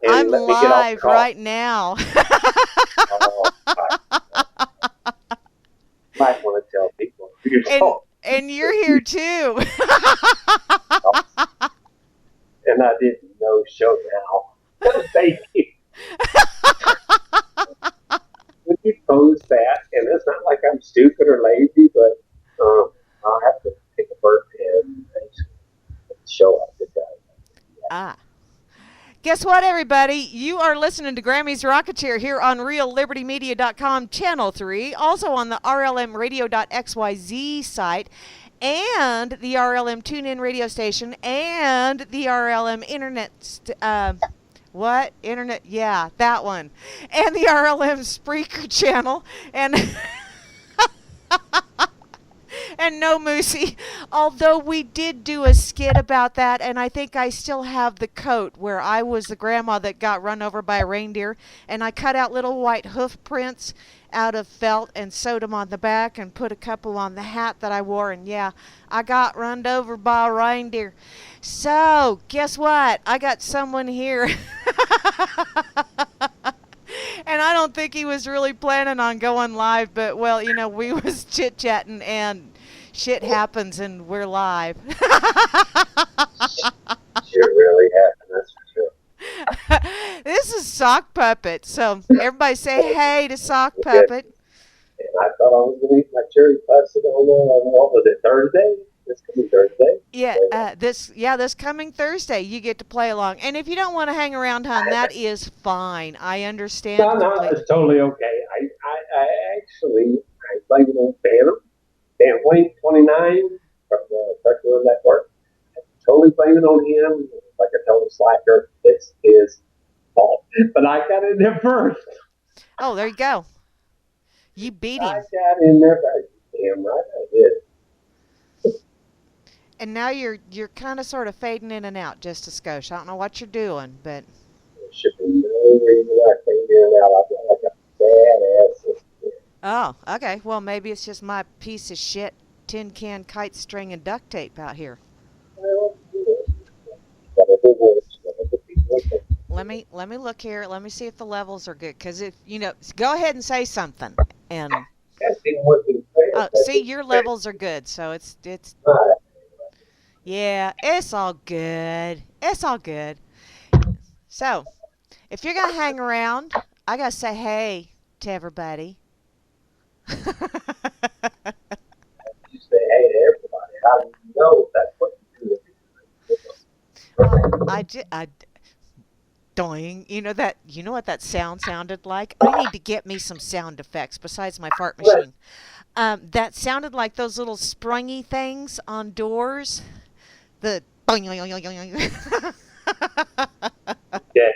I'm let me get off the live call. right now. Oh, might want to tell people you're and talking. and you're here too. And I didn't know show now. Thank you. Would you post that? And it's not like I'm stupid or lazy, but I'll have to take a break and show up today. ah. Guess what, everybody? You are listening to Grammy's Rocketeer here on RealLibertyMedia.com, Channel 3, also on the RLMRadio.xyz site, and the RLM TuneIn radio station, and the RLM Internet. What? Internet? Yeah, that one. And the RLM Spreaker channel. And. And no, Moosey, although we did do a skit about that, and I think I still have the coat where I was the grandma that got run over by a reindeer, and I cut out little white hoof prints out of felt and sewed them on the back and put a couple on the hat that I wore, and yeah, I got run over by a reindeer. So, guess what? I got someone here. And I don't think he was really planning on going live, but well, we was chit-chatting and shit happens and we're live. Sure really happened, that's for sure. This is Sock Puppet. So everybody say hey to Sock Okay. Puppet. And I thought I was going to eat my cherry pasta on, what was it, Thursday? This coming Thursday? This coming Thursday you get to play along. And if you don't want to hang around, hon, that is fine. I understand No, completely. it's totally okay. I actually, I blame it on Phantom. Dan Wayne, 29, from the Circular Network. I totally blame it on him. Like I told the slacker, it's his fault. But I got in there first. Oh, there you go. You beat him. I got in there first. Damn right I did. And now you're kind of sort of fading in and out just a skosh. I don't know what you're doing, but There should be no reason why I can't get it out. I feel like a badass. oh, okay. Well, maybe it's just my piece of shit tin can kite string and duct tape out here. Well, gotta do what gotta do what it takes. Let me look here. Let me see if the levels are good. Cause if go ahead and say something. And Testing what the see, your levels are good. So it's yeah, it's all good. It's all good. So if you're gonna hang around, I gotta say hey to everybody. You say hey to everybody. How do you know that's what you do? I doing. You know what that sound sounded like? I need to get me some sound effects besides my fart machine. That sounded like those little springy things on doors. The Yeah,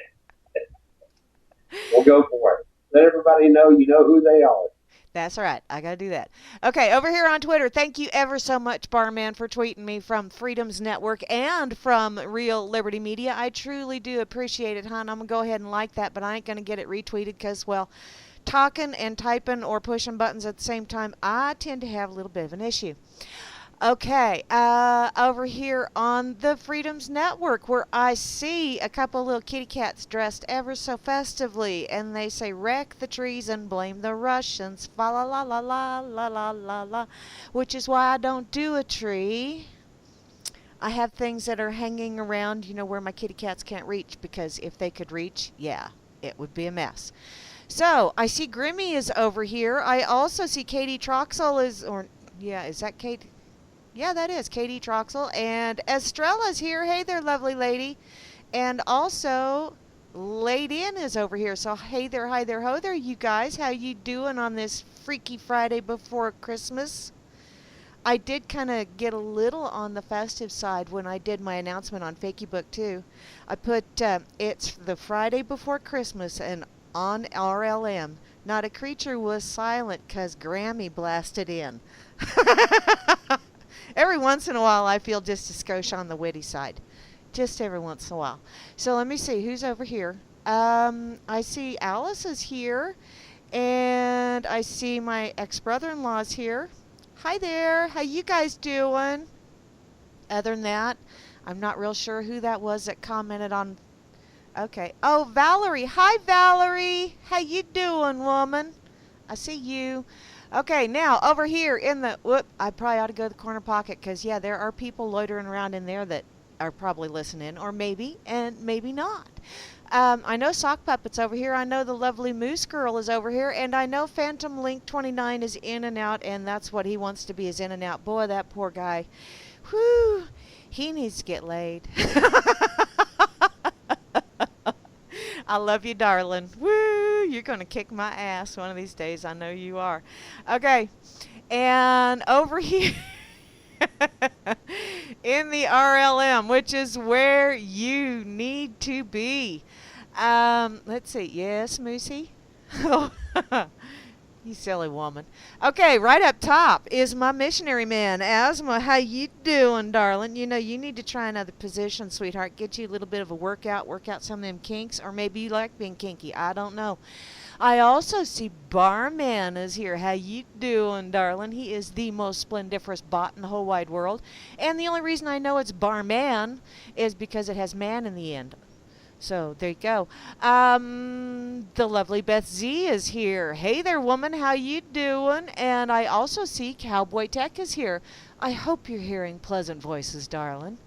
we'll go for it. Let everybody know you know who they are. That's right. I got to do that. Okay, over here on Twitter, thank you ever so much, Barman, for tweeting me from Freedom's Network and from Real Liberty Media. I truly do appreciate it, hon. I'm going to go ahead and like that, but I ain't going to get it retweeted because, well, talking and typing or pushing buttons at the same time, I tend to have a little bit of an issue. Okay, over here on the Freedoms Network, where I see a couple little kitty cats dressed ever so festively, and they say, wreck the trees and blame the Russians, fa la la la la la la la la, which is why I don't do a tree. I have things that are hanging around, where my kitty cats can't reach, because if they could reach, yeah, it would be a mess. So, I see Grimmy is over here. I also see Katie Troxel is that Kate? Yeah, that is Katie Troxel. And Estrella's here. Hey there, lovely lady. And also, Laid-In is over here. So, hey there, hi there, ho there, you guys. How you doing on this Freaky Friday before Christmas? I did kind of get a little on the festive side when I did my announcement on Fakey Book 2. I put, it's the Friday before Christmas, and on RLM, not a creature was silent 'cause Grammy blasted in. Every once in a while, I feel just a skosh on the witty side. Just every once in a while. So let me see who's over here. I see Alice is here, and I see my ex-brother-in-law's here. Hi there. How you guys doing? Other than that, I'm not real sure who that was that commented on Okay. Oh, Valerie. Hi, Valerie. How you doing, woman? I see you. Okay, now over here in the whoop, I probably ought to go to the corner pocket because yeah, there are people loitering around in there that are probably listening, or maybe and maybe not. I know Sock Puppet's over here. I know the lovely Moose Girl is over here, and I know Phantom Link 29 is in and out, and that's what he wants to be is in and out. Boy, that poor guy. Whew, he needs to get laid. I love you, darling. Woo! You're going to kick my ass one of these days. I know you are. Okay. And over here in the RLM, which is where you need to be. Let's see. Yes, Moosey? You silly woman. Okay, right up top is my missionary man, Asma. How you doing, darling? You know, you need to try another position, sweetheart. Get you a little bit of a workout, work out some of them kinks, or maybe you like being kinky. I don't know. I also see Barman is here. How you doing, darling? He is the most splendiferous bot in the whole wide world. And the only reason I know it's Barman is because it has man in the end. So there you go. The lovely Beth Z is here. Hey there, woman. How you doing? And I also see Cowboy Tech is here. I hope you're hearing pleasant voices, darling.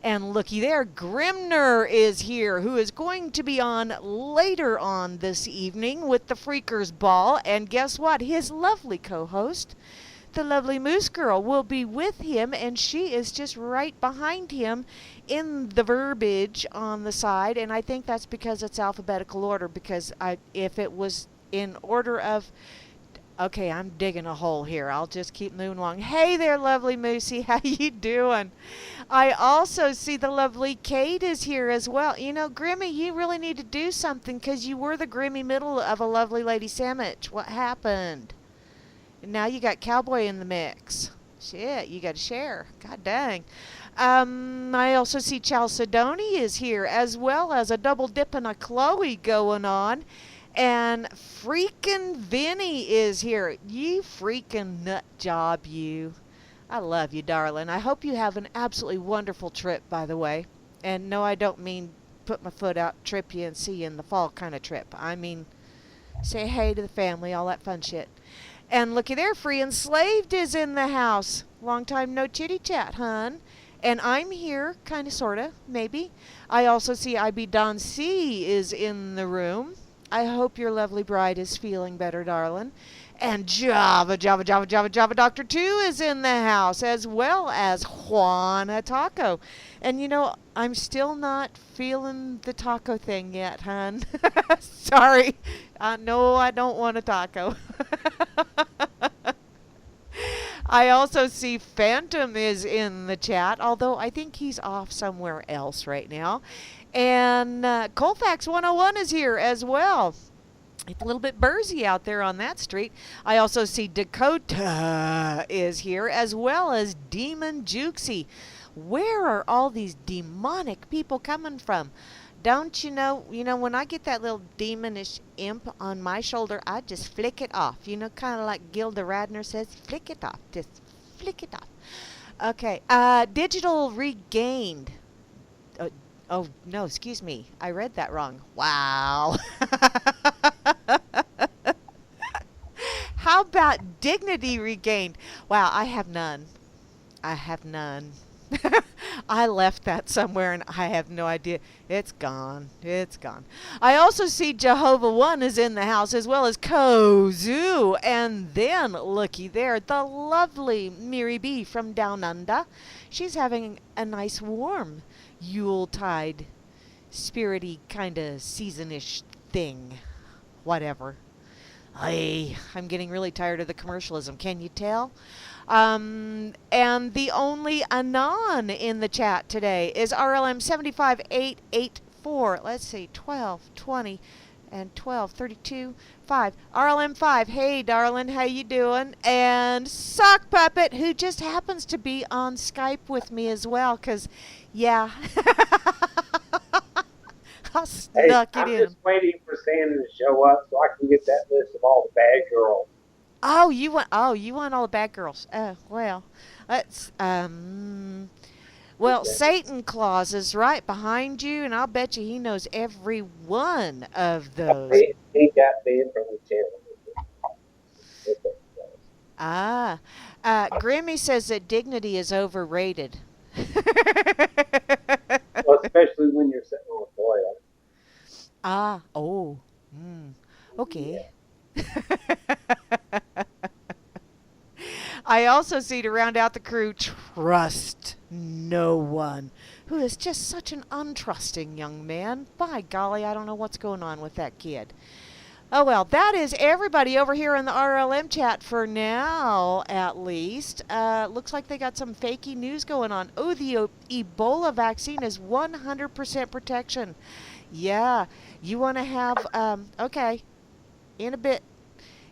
And looky there, Grimner is here, who is going to be on later on this evening with the Freakers Ball. And guess what? His lovely co-host, the lovely Moose Girl, will be with him, and she is just right behind him in the verbiage on the side. And I think that's because it's alphabetical order, because if it was in order of... Okay, I'm digging a hole here. I'll just keep moving along. Hey there, lovely Moosey. How you doing? I also see the lovely Kate is here as well. You know, Grimmy, you really need to do something because you were the Grimmy middle of a lovely lady sandwich. What happened? And now you got Cowboy in the mix. Shit, you got to share. God dang. I also see Chalcedony is here, as well as a double dip and a Chloe going on. And freaking Vinny is here. You freaking nut job, you. I love you, darling. I hope you have an absolutely wonderful trip, by the way. And no, I don't mean put my foot out, trip you, and see you in the fall kind of trip. I mean, say hey to the family, all that fun shit. And looky there, Free Enslaved is in the house. Long time no chitty chat, hun. And I'm here, kind of, sort of, maybe. I also see IB Don C is in the room. I hope your lovely bride is feeling better, darling. And Java Doctor 2 is in the house, as well as Juana Taco. And you know, I'm still not feeling the taco thing yet, hun. Sorry. No, I don't want a taco. I also see Phantom is in the chat, although I think he's off somewhere else right now. And Colfax 101 is here as well. It's a little bit bursy out there on that street. I also see Dakota is here, as well as Demon Jukesy. Where are all these demonic people coming from? Don't you know, when I get that little demonish imp on my shoulder, I just flick it off. You know, kind of like Gilda Radner says, flick it off. Just flick it off. Okay, Digital Regained. Oh, no, excuse me. I read that wrong. Wow. How about Dignity Regained? Wow, I have none. I have none. I left that somewhere and I have no idea. It's gone. It's gone. I also see Jehovah One is in the house, as well as Kozu. And then, looky there, the lovely Miri B from Down Under. She's having a nice warm Yuletide, spirity kind of seasonish thing. Whatever. I'm getting really tired of the commercialism. Can you tell? And the only Anon in the chat today is RLM 75884. Let's see, 12, 20, and 12, 32, 5. RLM 5. Hey, darling, how you doing? And Sock Puppet, who just happens to be on Skype with me as well, because, yeah. I snuck it in. I'm just waiting for Santa to show up so I can get that list of all the bad girls. Oh, you want all the bad girls. Well, let's Well, Satan Claus is right behind you, and I'll bet you he knows every one of those. He got banned from the channel. Ah, Grammy says that dignity is overrated. Well, especially when you're sitting on a toilet. Ah, oh, Yeah. okay. I also see, to round out the crew, trust no one, who is just such an untrusting young man. By golly, I don't know what's going on with that kid. Oh well, that is everybody over here in the RLM chat for now, at least. Looks like they got some fakey news going on. Oh, the Ebola vaccine is 100% protection. Yeah, you want to have, okay, in a bit.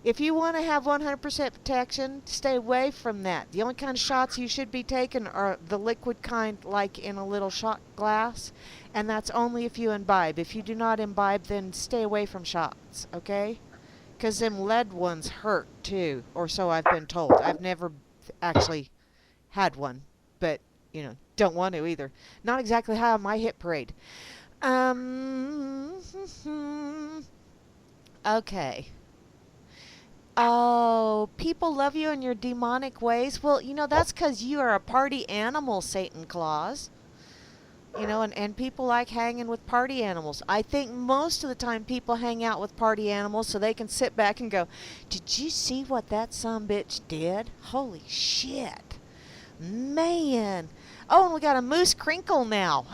If you want to have 100% protection, stay away from that. The only kind of shots you should be taking are the liquid kind, like in a little shot glass, and that's only if you imbibe. If you do not imbibe, then stay away from shots, okay? Because them lead ones hurt, too, or so I've been told. I've never actually had one, but, don't want to either. Not exactly high on my hit parade. Um, okay. Oh, people love you in your demonic ways. Well, that's because you are a party animal, Satan Claus. And people like hanging with party animals. I think most of the time people hang out with party animals so they can sit back and go, did you see what that sumbitch did? Holy shit. Man. Oh, and we got a moose crinkle now.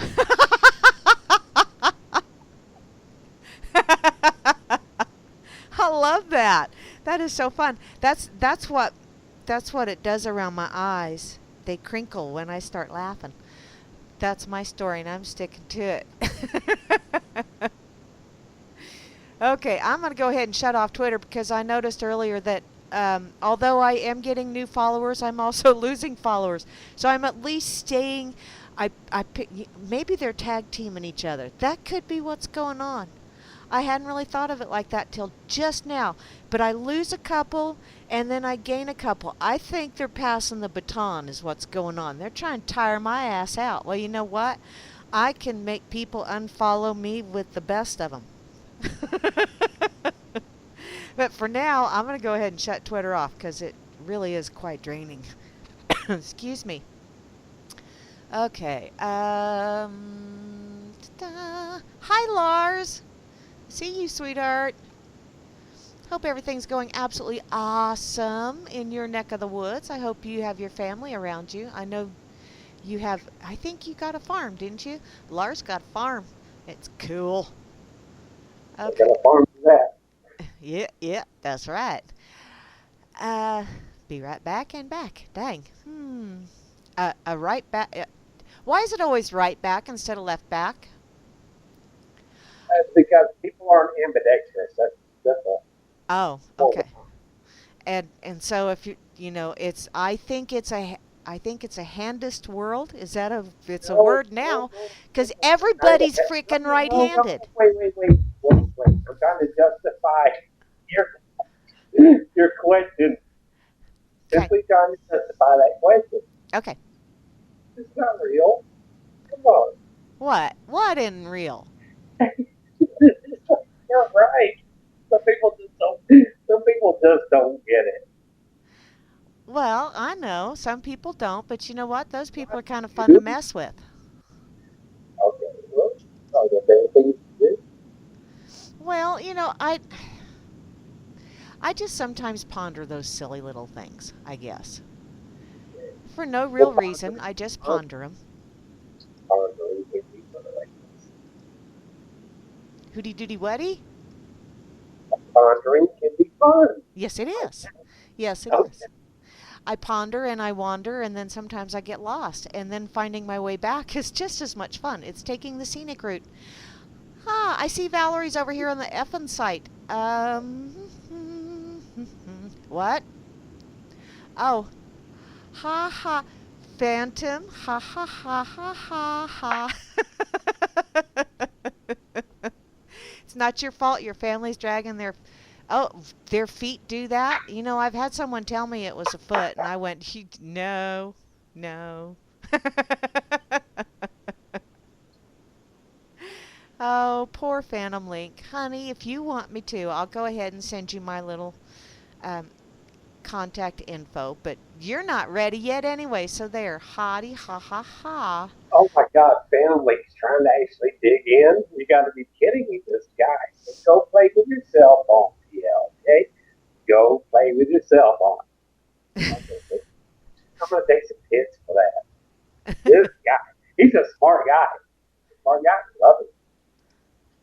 I love that. That is so fun. That's what it does around my eyes. They crinkle when I start laughing. That's my story, and I'm sticking to it. Okay, I'm going to go ahead and shut off Twitter because I noticed earlier that although I am getting new followers, I'm also losing followers. So I'm at least staying. Maybe they're tag teaming each other. That could be what's going on. I hadn't really thought of it like that till just now. But I lose a couple, and then I gain a couple. I think they're passing the baton is what's going on. They're trying to tire my ass out. Well, you know what? I can make people unfollow me with the best of them. But for now, I'm going to go ahead and shut Twitter off because it really is quite draining. Excuse me. Okay. Hi, Lars. See you, sweetheart. Hope everything's going absolutely awesome in your neck of the woods. I hope you have your family around you. I know you have, I think you got a farm, didn't you? Lars got a farm. It's cool. Okay. Got a farm for that. Yeah, that's right. Be right back and back. Dang. A right back. Why is it always right back instead of left back? That's because people aren't ambidextrous. That's all. Oh, okay. And so if it's I think it's a handist world. Is that it's a word now? Because everybody's freaking right-handed. Wait. I'm trying to justify your question. Simply trying to justify that question. Okay. It's not real. Come on. What? What isn't real? You're right. Some people just don't get it. Well, I know some people don't, but you know what? Those people are kind of fun to mess with. Okay. Well, are there better things to do? Well, I just sometimes ponder those silly little things, I guess. For no real reason, I just ponder them. Hooty doody wuddy? Pondering can be fun. Yes, it is. Yes, it is. I ponder and I wander, and then sometimes I get lost. And then finding my way back is just as much fun. It's taking the scenic route. I see Valerie's over here on the effing site. What? Oh. Ha ha. Phantom. Ha ha ha ha ha ha. It's not your fault your family's dragging their feet do that? I've had someone tell me it was a foot, and I went, no. Oh, poor Phantom Link. Honey, if you want me to, I'll go ahead and send you my little um, contact info. But you're not ready yet anyway, so there. Hottie, ha ha ha. Oh my God, family's trying to actually dig in. You got to be kidding me, this guy. Go play with your cell phone, PL. Okay, go play with your cell phone. Okay, I'm gonna take some hits for that. This guy, he's a smart guy. Smart guy, love it.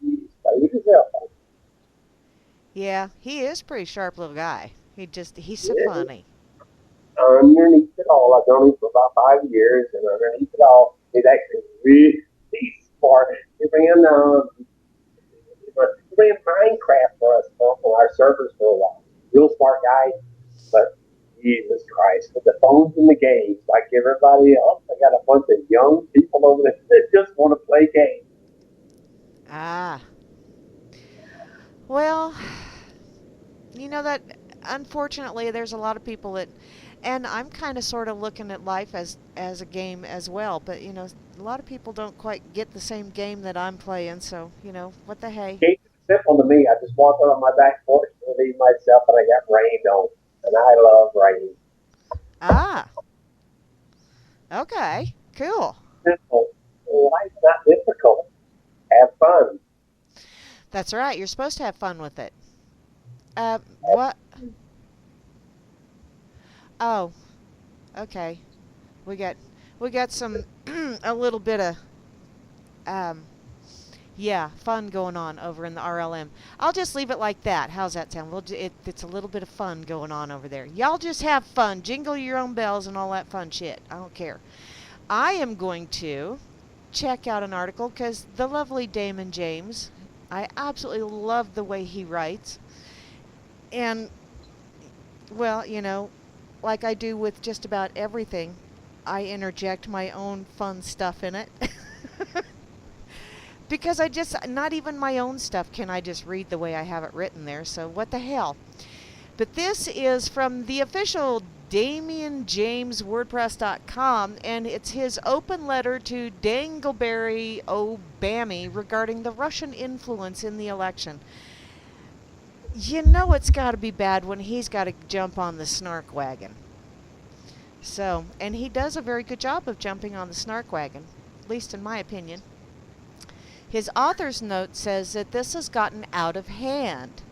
He's play with your cell phone. Yeah, he is a pretty sharp little guy. He's so Yeah. funny. Underneath it all, I've known him for about 5 years, and underneath it all, he's actually really smart. He ran Minecraft for us on our servers for a while. Real smart guy, but Jesus Christ, with the phones and the games, like everybody else, I got a bunch of young people over there that just want to play games. Ah, well, you know that unfortunately there's a lot of people that, and I'm kind of sort of looking at life as a game as well, but a lot of people don't quite get the same game that I'm playing, so what the hey. Games are simple to me. I just walk out on my back porch and leave myself, and I got rained on, and I love rain. Ah, okay, cool. Simple. Life's not difficult. Have fun. That's right. You're supposed to have fun with it. What? Oh, okay. We got we got some a little bit of um yeah, fun going on over in the RLM. I'll just leave it like that. How's that sound? It's a little bit of fun going on over there. Y'all just have fun. Jingle your own bells and all that fun shit. I don't care. I am going to check out an article because the lovely Damon James, I absolutely love the way he writes. And, well, like I do with just about everything, I interject my own fun stuff in it. Because not even my own stuff can I just read the way I have it written there, so what the hell. But this is from the official DamienJamesWordPress.com, and it's his open letter to Dangleberry Obamy regarding the Russian influence in the election. It's got to be bad when he's got to jump on the snark wagon. So, and he does a very good job of jumping on the snark wagon, at least in my opinion. His author's note says that this has gotten out of hand.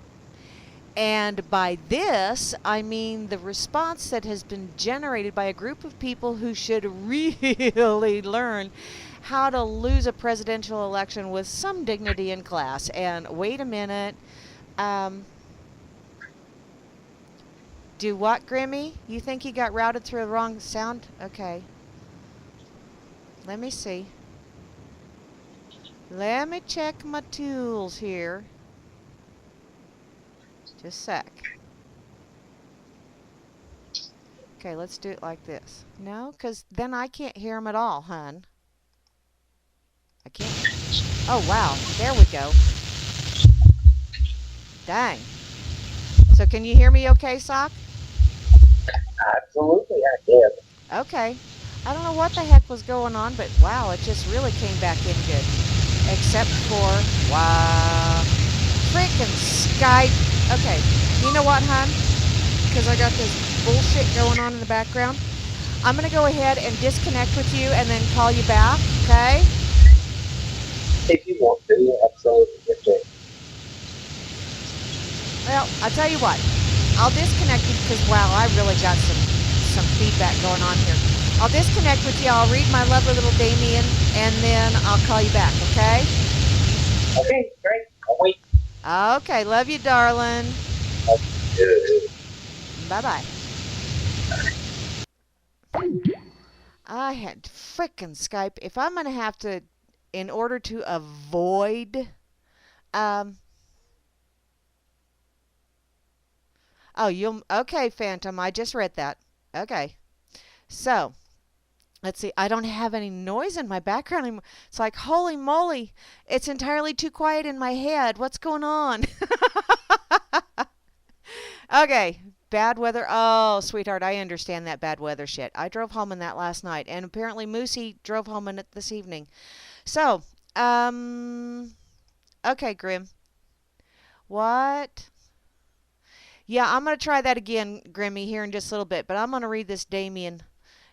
And by this, I mean the response that has been generated by a group of people who should really learn how to lose a presidential election with some dignity and class. And wait a minute. Do what, Grimmy? You think he got routed through the wrong sound? Okay. Let me see. Let me check my tools here. Just a sec. Okay, let's do it like this. No, because then I can't hear him at all, hon. I can't. Oh, wow. There we go. Dang. So can you hear me okay, Sock? Absolutely, I can. Okay. I don't know what the heck was going on, but wow, it just really came back in good. Except for, wow, freaking Skype. Okay, you know what, hon? Because I got this bullshit going on in the background. I'm going to go ahead and disconnect with you and then call you back, okay? If you want to, absolutely. Okay. Well, I'll tell you what. I'll disconnect with you because, wow, I really got some feedback going on here. I'll disconnect with you. I'll read my lovely little Damien, and then I'll call you back, okay? Okay, great. I'll wait. Okay, love you, darling. Good. Bye-bye. I had frickin' Skype. If I'm going to have to, in order to avoid, okay, Phantom, I just read that. Okay. So, let's see. I don't have any noise in my background anymore. It's like, holy moly, it's entirely too quiet in my head. What's going on? Okay, bad weather. Oh, sweetheart, I understand that bad weather shit. I drove home in that last night, and apparently Moosey drove home in it this evening. So, Okay, Grim. What? Yeah, I'm going to try that again, Grimmy, here in just a little bit. But I'm going to read this Damien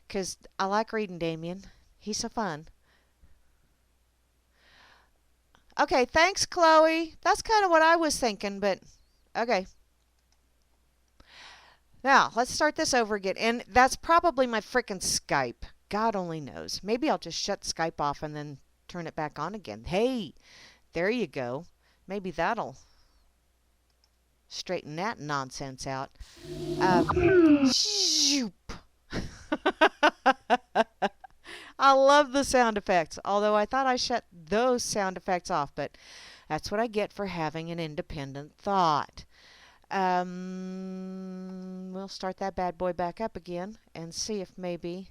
because I like reading Damien. He's so fun. Okay, thanks, Chloe. That's kind of what I was thinking, but okay. Now, let's start this over again. And that's probably my frickin' Skype. God only knows. Maybe I'll just shut Skype off and then turn it back on again. Hey, there you go. Maybe that'll straighten that nonsense out. Shoop. I love the sound effects, although I thought I shut those sound effects off, but that's what I get for having an independent thought. We'll start that bad boy back up again and see if maybe...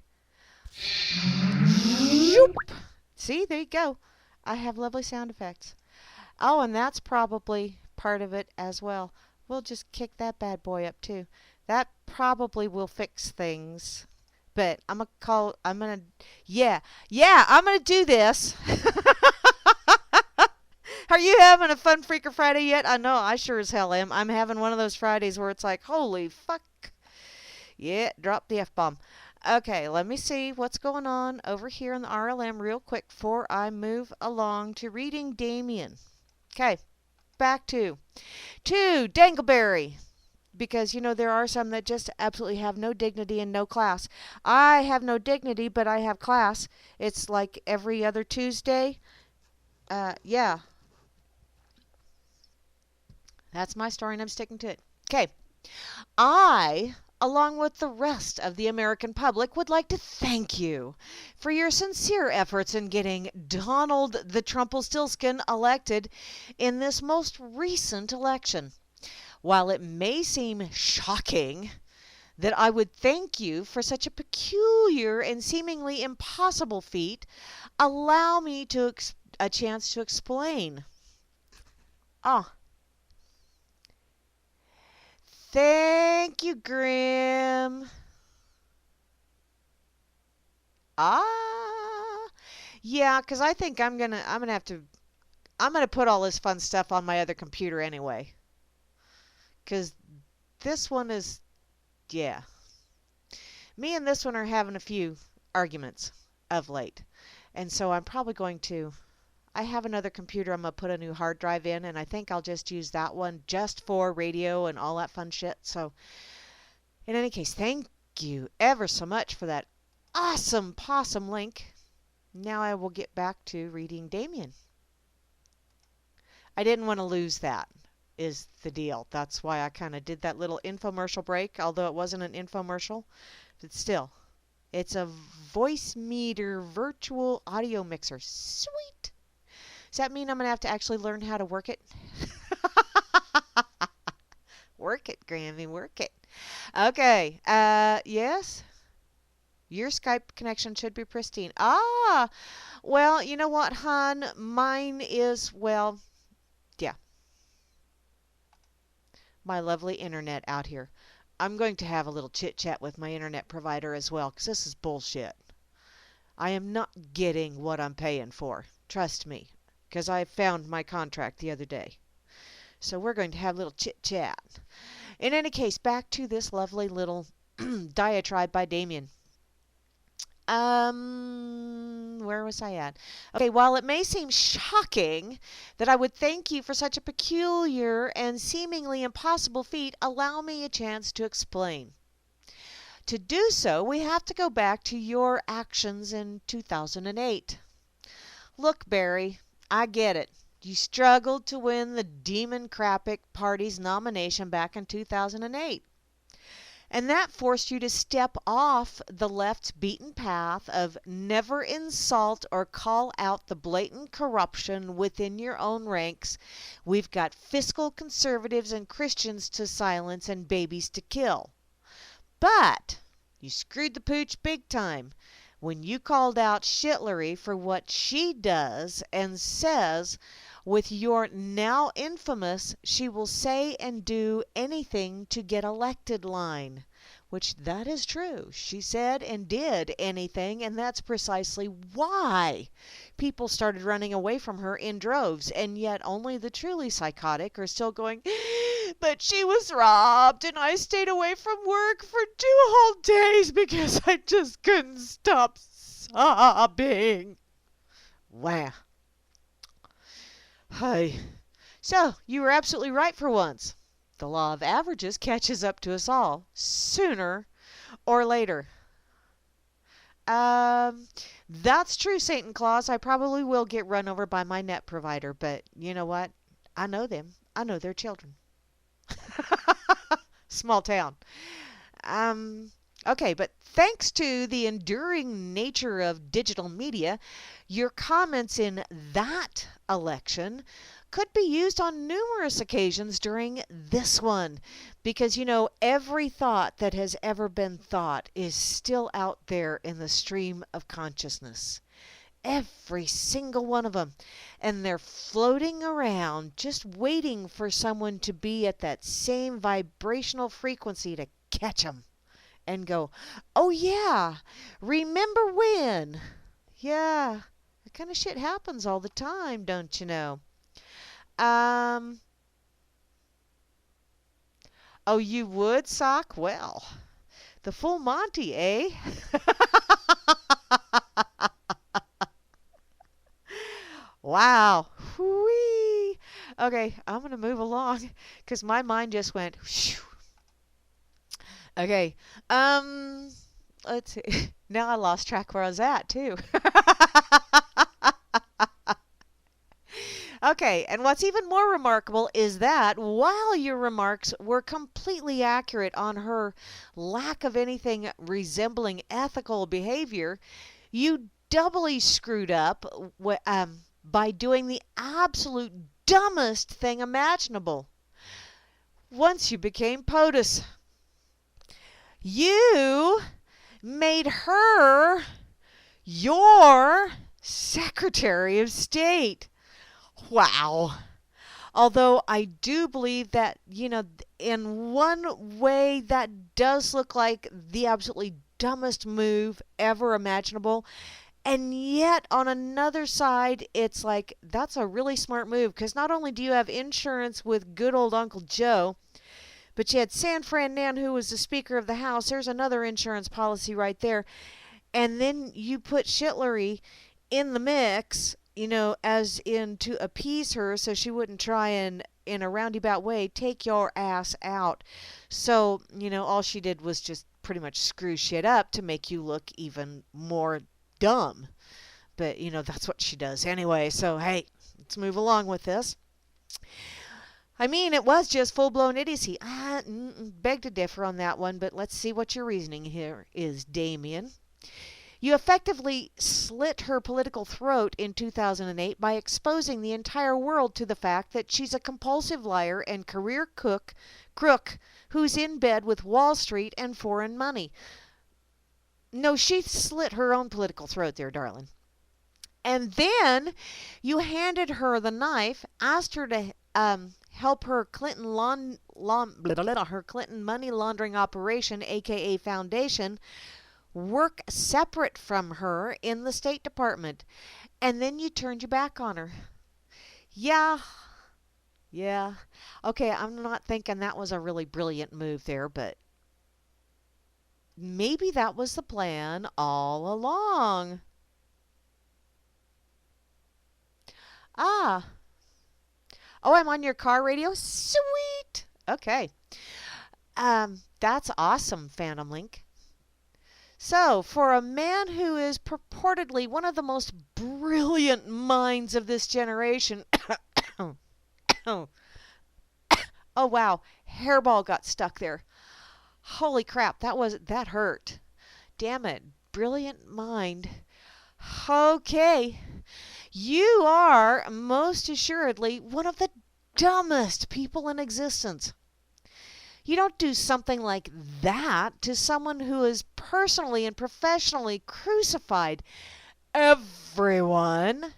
Shoop. See, there you go. I have lovely sound effects. Oh, and that's probably part of it as well. We'll just kick that bad boy up too. That probably will fix things. But I'm gonna I'm gonna do this. Are you having a fun Freaker Friday yet? I know I sure as hell am. I'm having one of those Fridays where it's like, holy fuck. Yeah, drop the F-bomb. Okay, let me see what's going on over here in the RLM real quick before I move along to reading Damien. Okay, back to Dangleberry. Because, you know, there are some that just absolutely have no dignity and no class. I have no dignity, but I have class. It's like every other Tuesday. Yeah. That's my story, and I'm sticking to it. Okay. I, along with the rest of the American public, would like to thank you for your sincere efforts in getting Donald the Trumpelstiltskin elected in this most recent election. While it may seem shocking that I would thank you for such a peculiar and seemingly impossible feat, allow me to a chance to explain. Ah. Thank you, Grim. Ah. Yeah, 'cause I think I'm gonna put all this fun stuff on my other computer anyway. 'Cause this one is, yeah. Me and this one are having a few arguments of late. And so I'm probably going to, I have another computer I'm going to put a new hard drive in, and I think I'll just use that one just for radio and all that fun shit. So in any case, thank you ever so much for that awesome possum link. Now I will get back to reading Damien. I didn't want to lose that, is the deal. That's why I kind of did that little infomercial break, although it wasn't an infomercial. But still, it's a voice meter virtual audio mixer. Sweet! Does that mean I'm going to have to actually learn how to work it? Work it, Grammy, work it. Okay, yes? Your Skype connection should be pristine. Ah! Well, you know what, hon? Mine is, well, yeah. My lovely internet out here. I'm going to have a little chit-chat with my internet provider as well, because this is bullshit. I am not getting what I'm paying for. Trust me, because I found my contract the other day. So we're going to have a little chit-chat. In any case, back to this lovely little diatribe by Damien. Where was I at? Okay, while it may seem shocking that I would thank you for such a peculiar and seemingly impossible feat, allow me a chance to explain. To do so, we have to go back to your actions in 2008. Look, Barry, I get it. You struggled to win the Democratic Party's nomination back in 2008. And that forced you to step off the left's beaten path of never insult or call out the blatant corruption within your own ranks. We've got fiscal conservatives and Christians to silence and babies to kill. But you screwed the pooch big time when you called out Shitlery for what she does and says with your now infamous "she will say and do anything to get elected" line. which that is true. She said and did anything, and that's precisely why people started running away from her in droves, and yet only the truly psychotic are still going, but she was robbed, and I stayed away from work for 2 whole days because I just couldn't stop sobbing. Wow. Hey. So, you were absolutely right for once. The law of averages catches up to us all, sooner or later. That's true, Satan Claus. I probably will get run over by my net provider, but you know what? I know them. I know their children. Small town. Okay, but thanks to the enduring nature of digital media, your comments in that election could be used on numerous occasions during this one. Because, every thought that has ever been thought is still out there in the stream of consciousness. Every single one of them. And they're floating around, just waiting for someone to be at that same vibrational frequency to catch them. And go, oh yeah, remember when? Yeah, that kind of shit happens all the time, don't you know? Oh, you would, Sock? Well, the full Monty, eh? Wow. Whee. Okay, I'm going to move along because my mind just went, whew. Okay, let's see. Now I lost track where I was at, too. Okay, and what's even more remarkable is that while your remarks were completely accurate on her lack of anything resembling ethical behavior, you doubly screwed up by doing the absolute dumbest thing imaginable. Once you became POTUS, you made her your Secretary of State. Wow. Although I do believe that, in one way that does look like the absolutely dumbest move ever imaginable. And yet on another side, it's like, that's a really smart move. Because not only do you have insurance with good old Uncle Joe, but you had San Fran Nan, who was the Speaker of the House. There's another insurance policy right there. And then you put Shitlery in the mix, as in to appease her so she wouldn't try and, in a roundabout way, take your ass out. So, all she did was just pretty much screw shit up to make you look even more dumb. But, that's what she does anyway. So, hey, let's move along with this. I mean, it was just full-blown idiocy. I beg to differ on that one, but let's see what your reasoning here is, Damien. You effectively slit her political throat in 2008 by exposing the entire world to the fact that she's a compulsive liar and career crook who's in bed with Wall Street and foreign money. No, she slit her own political throat there, darling. And then you handed her the knife, asked her to help her Clinton her Clinton money laundering operation, aka foundation, work separate from her in the State Department. And then you turned your back on her. Yeah. Okay, I'm not thinking that was a really brilliant move there, but maybe that was the plan all along. Ah. Oh, I'm on your car radio? Sweet. Okay. That's awesome, Phantom Link. So, for a man who is purportedly one of the most brilliant minds of this generation, oh wow, hairball got stuck there. Holy crap, that hurt. Damn it, brilliant mind. Okay, you are most assuredly one of the dumbest people in existence. You don't do something like that to someone who has personally and professionally crucified everyone,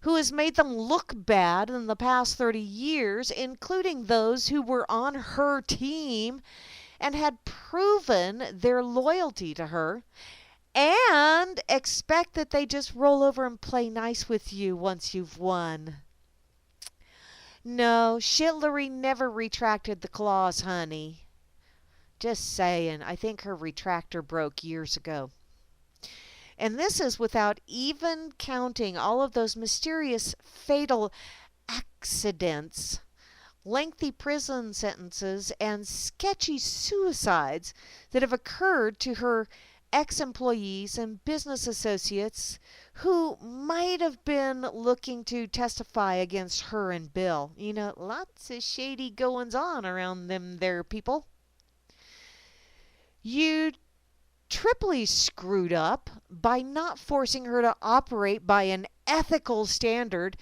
who has made them look bad in the past 30 years, including those who were on her team, and had proven their loyalty to her, and expect that they just roll over and play nice with you once you've won. No, Hillary never retracted the clause, honey. Just saying, I think her retractor broke years ago. And this is without even counting all of those mysterious fatal accidents, lengthy prison sentences, and sketchy suicides that have occurred to her ex-employees and business associates who might have been looking to testify against her and Bill. You know, lots of shady goings on around them there people. You triply screwed up by not forcing her to operate by an ethical standard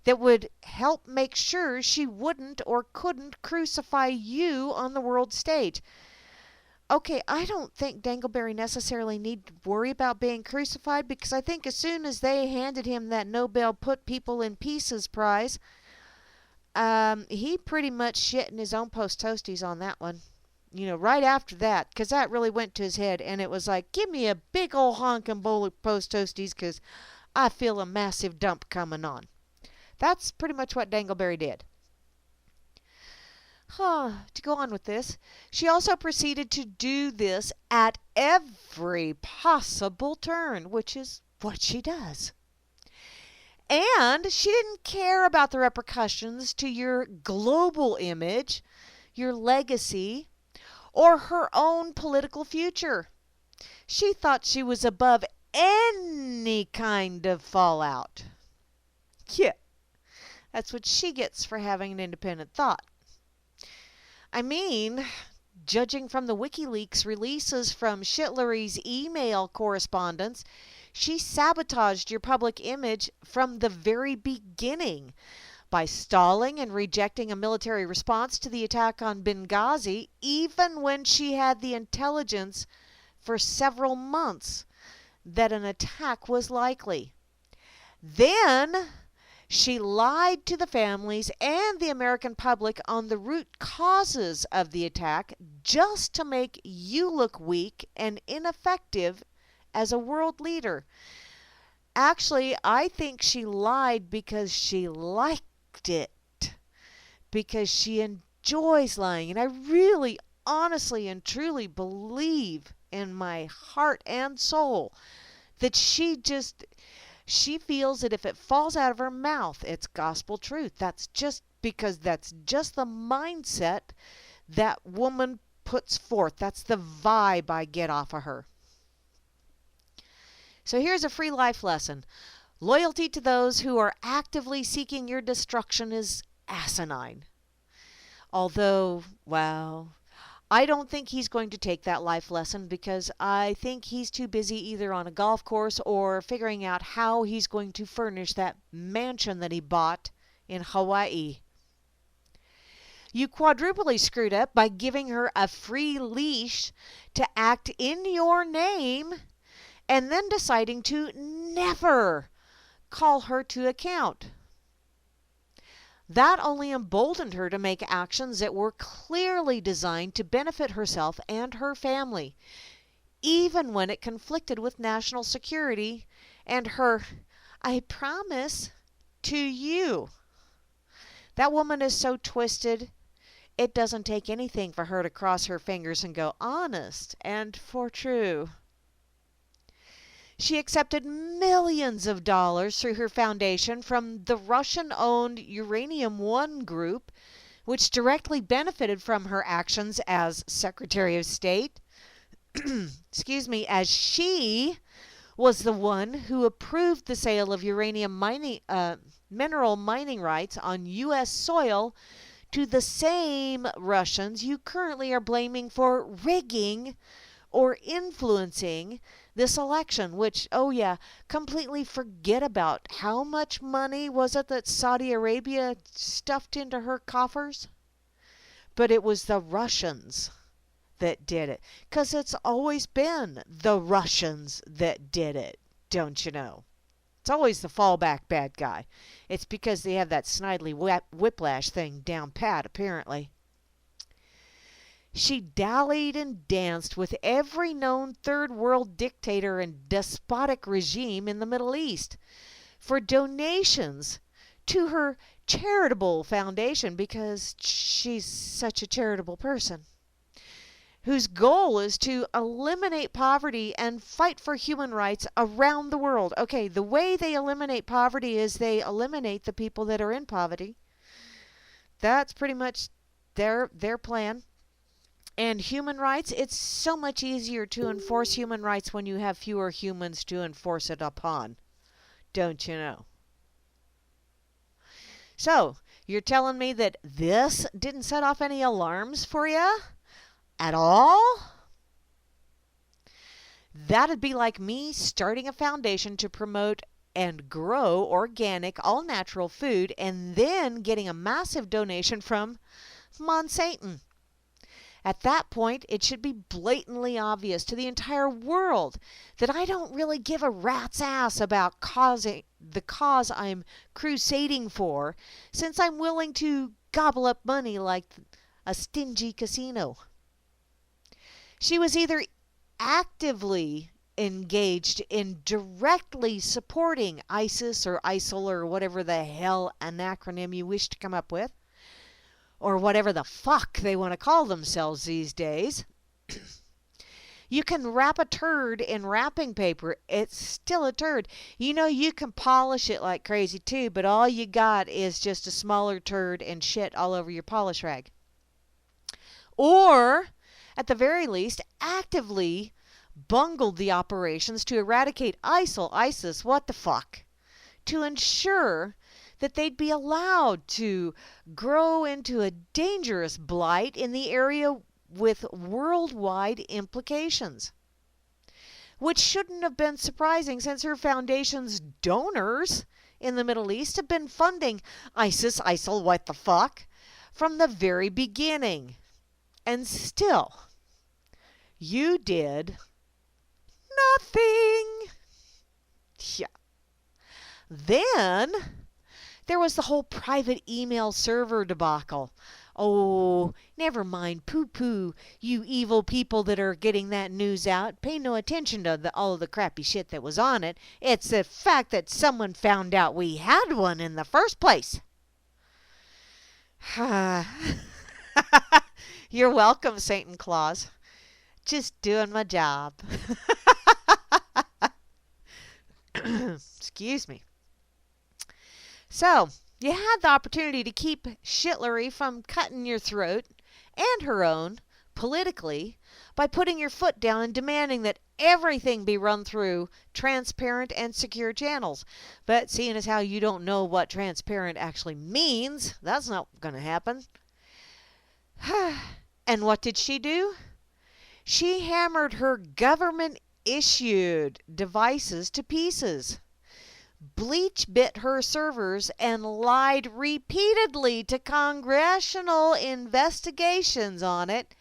that would help make sure she wouldn't or couldn't crucify you on the world stage. Okay, I don't think Dangleberry necessarily needed to worry about being crucified, because I think as soon as they handed him that Nobel Put People in Pieces prize, he pretty much shit in his own post toasties on that one. You know, right after that, because that really went to his head, and it was like, give me a big old honkin' bowl of post toasties, because I feel a massive dump coming on. That's pretty much what Dangleberry did. To go on with this, she also proceeded to do this at every possible turn, which is what she does. And she didn't care about the repercussions to your global image, your legacy, or her own political future. She thought she was above any kind of fallout. Yeah, that's what she gets for having an independent thought. I mean, judging from the WikiLeaks releases from Hillary's email correspondence, she sabotaged your public image from the very beginning by stalling and rejecting a military response to the attack on Benghazi, even when she had the intelligence for several months that an attack was likely. Then she lied to the families and the American public on the root causes of the attack just to make you look weak and ineffective as a world leader. Actually, I think she lied because she liked it, because she enjoys lying. And I really, honestly, and truly believe in my heart and soul that she feels that if it falls out of her mouth, it's gospel truth. That's just because that's just the mindset that woman puts forth. That's the vibe I get off of her. So here's a free life lesson. Loyalty to those who are actively seeking your destruction is asinine. Although, well, I don't think he's going to take that life lesson, because I think he's too busy either on a golf course or figuring out how he's going to furnish that mansion that he bought in Hawaii. You quadruply screwed up by giving her a free leash to act in your name and then deciding to never call her to account. That only emboldened her to make actions that were clearly designed to benefit herself and her family, even when it conflicted with national security and her, I promise, to you. That woman is so twisted, it doesn't take anything for her to cross her fingers and go, honest and for true. She accepted millions of dollars through her foundation from the Russian-owned Uranium One group, which directly benefited from her actions as Secretary of State. Excuse me, as she was the one who approved the sale of uranium mineral mining rights on U.S. soil to the same Russians you currently are blaming for rigging or influencing this election, which, oh yeah, completely forget about how much money was it that Saudi Arabia stuffed into her coffers? But it was the Russians that did it, 'cause it's always been the Russians that did it, don't you know? It's always the fallback bad guy. It's because they have that snidely whiplash thing down pat, apparently. She dallied and danced with every known third world dictator and despotic regime in the Middle East for donations to her charitable foundation, because she's such a charitable person, whose goal is to eliminate poverty and fight for human rights around the world. Okay, the way they eliminate poverty is they eliminate the people that are in poverty. That's pretty much their plan. And human rights, it's so much easier to enforce human rights when you have fewer humans to enforce it upon. Don't you know? So, you're telling me that this didn't set off any alarms for you at all? That'd be like me starting a foundation to promote and grow organic, all natural food, and then getting a massive donation from Monsanto. At that point, it should be blatantly obvious to the entire world that I don't really give a rat's ass about the cause I'm crusading for, since I'm willing to gobble up money like a stingy casino. She was either actively engaged in directly supporting ISIS or ISIL or whatever the hell an acronym you wish to come up with, or whatever the fuck they want to call themselves these days. You can wrap a turd in wrapping paper. It's still a turd. You know, you can polish it like crazy too, but all you got is just a smaller turd and shit all over your polish rag. Or, at the very least, actively bungled the operations to eradicate ISIL, ISIS, what the fuck, to ensure that they'd be allowed to grow into a dangerous blight in the area with worldwide implications. Which shouldn't have been surprising, since her foundation's donors in the Middle East have been funding ISIS, ISIL, what the fuck, from the very beginning. And still, you did nothing. Yeah. Then there was the whole private email server debacle. Oh, never mind, poo-poo, you evil people that are getting that news out. Pay no attention to all of the crappy shit that was on it. It's the fact that someone found out we had one in the first place. You're welcome, Satan Claus. Just doing my job. Excuse me. So, you had the opportunity to keep Shitlery from cutting your throat, and her own, politically, by putting your foot down and demanding that everything be run through transparent and secure channels. But seeing as how you don't know what transparent actually means, that's not going to happen. And what did she do? She hammered her government-issued devices to pieces, bleach bit her servers, and lied repeatedly to congressional investigations on it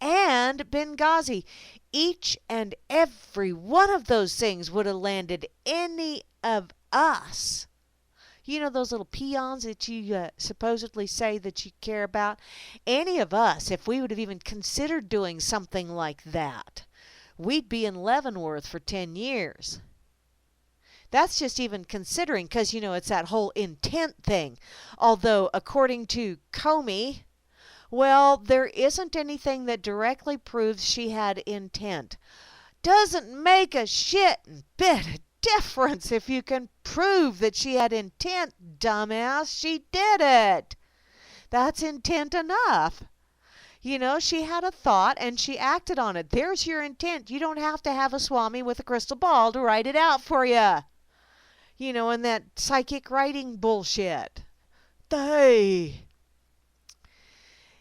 and Benghazi. Each and every one of those things would have landed any of us. You know those little peons that you supposedly say that you care about? Any of us, if we would have even considered doing something like that, we'd be in Leavenworth for 10 years. That's just even considering, because, you know, it's that whole intent thing. Although, according to Comey, well, there isn't anything that directly proves she had intent. Doesn't make a shit bit of difference if you can prove that she had intent, dumbass. She did it. That's intent enough. You know, she had a thought and she acted on it. There's your intent. You don't have to have a Swami with a crystal ball to write it out for you. You know, and that psychic writing bullshit. Hey.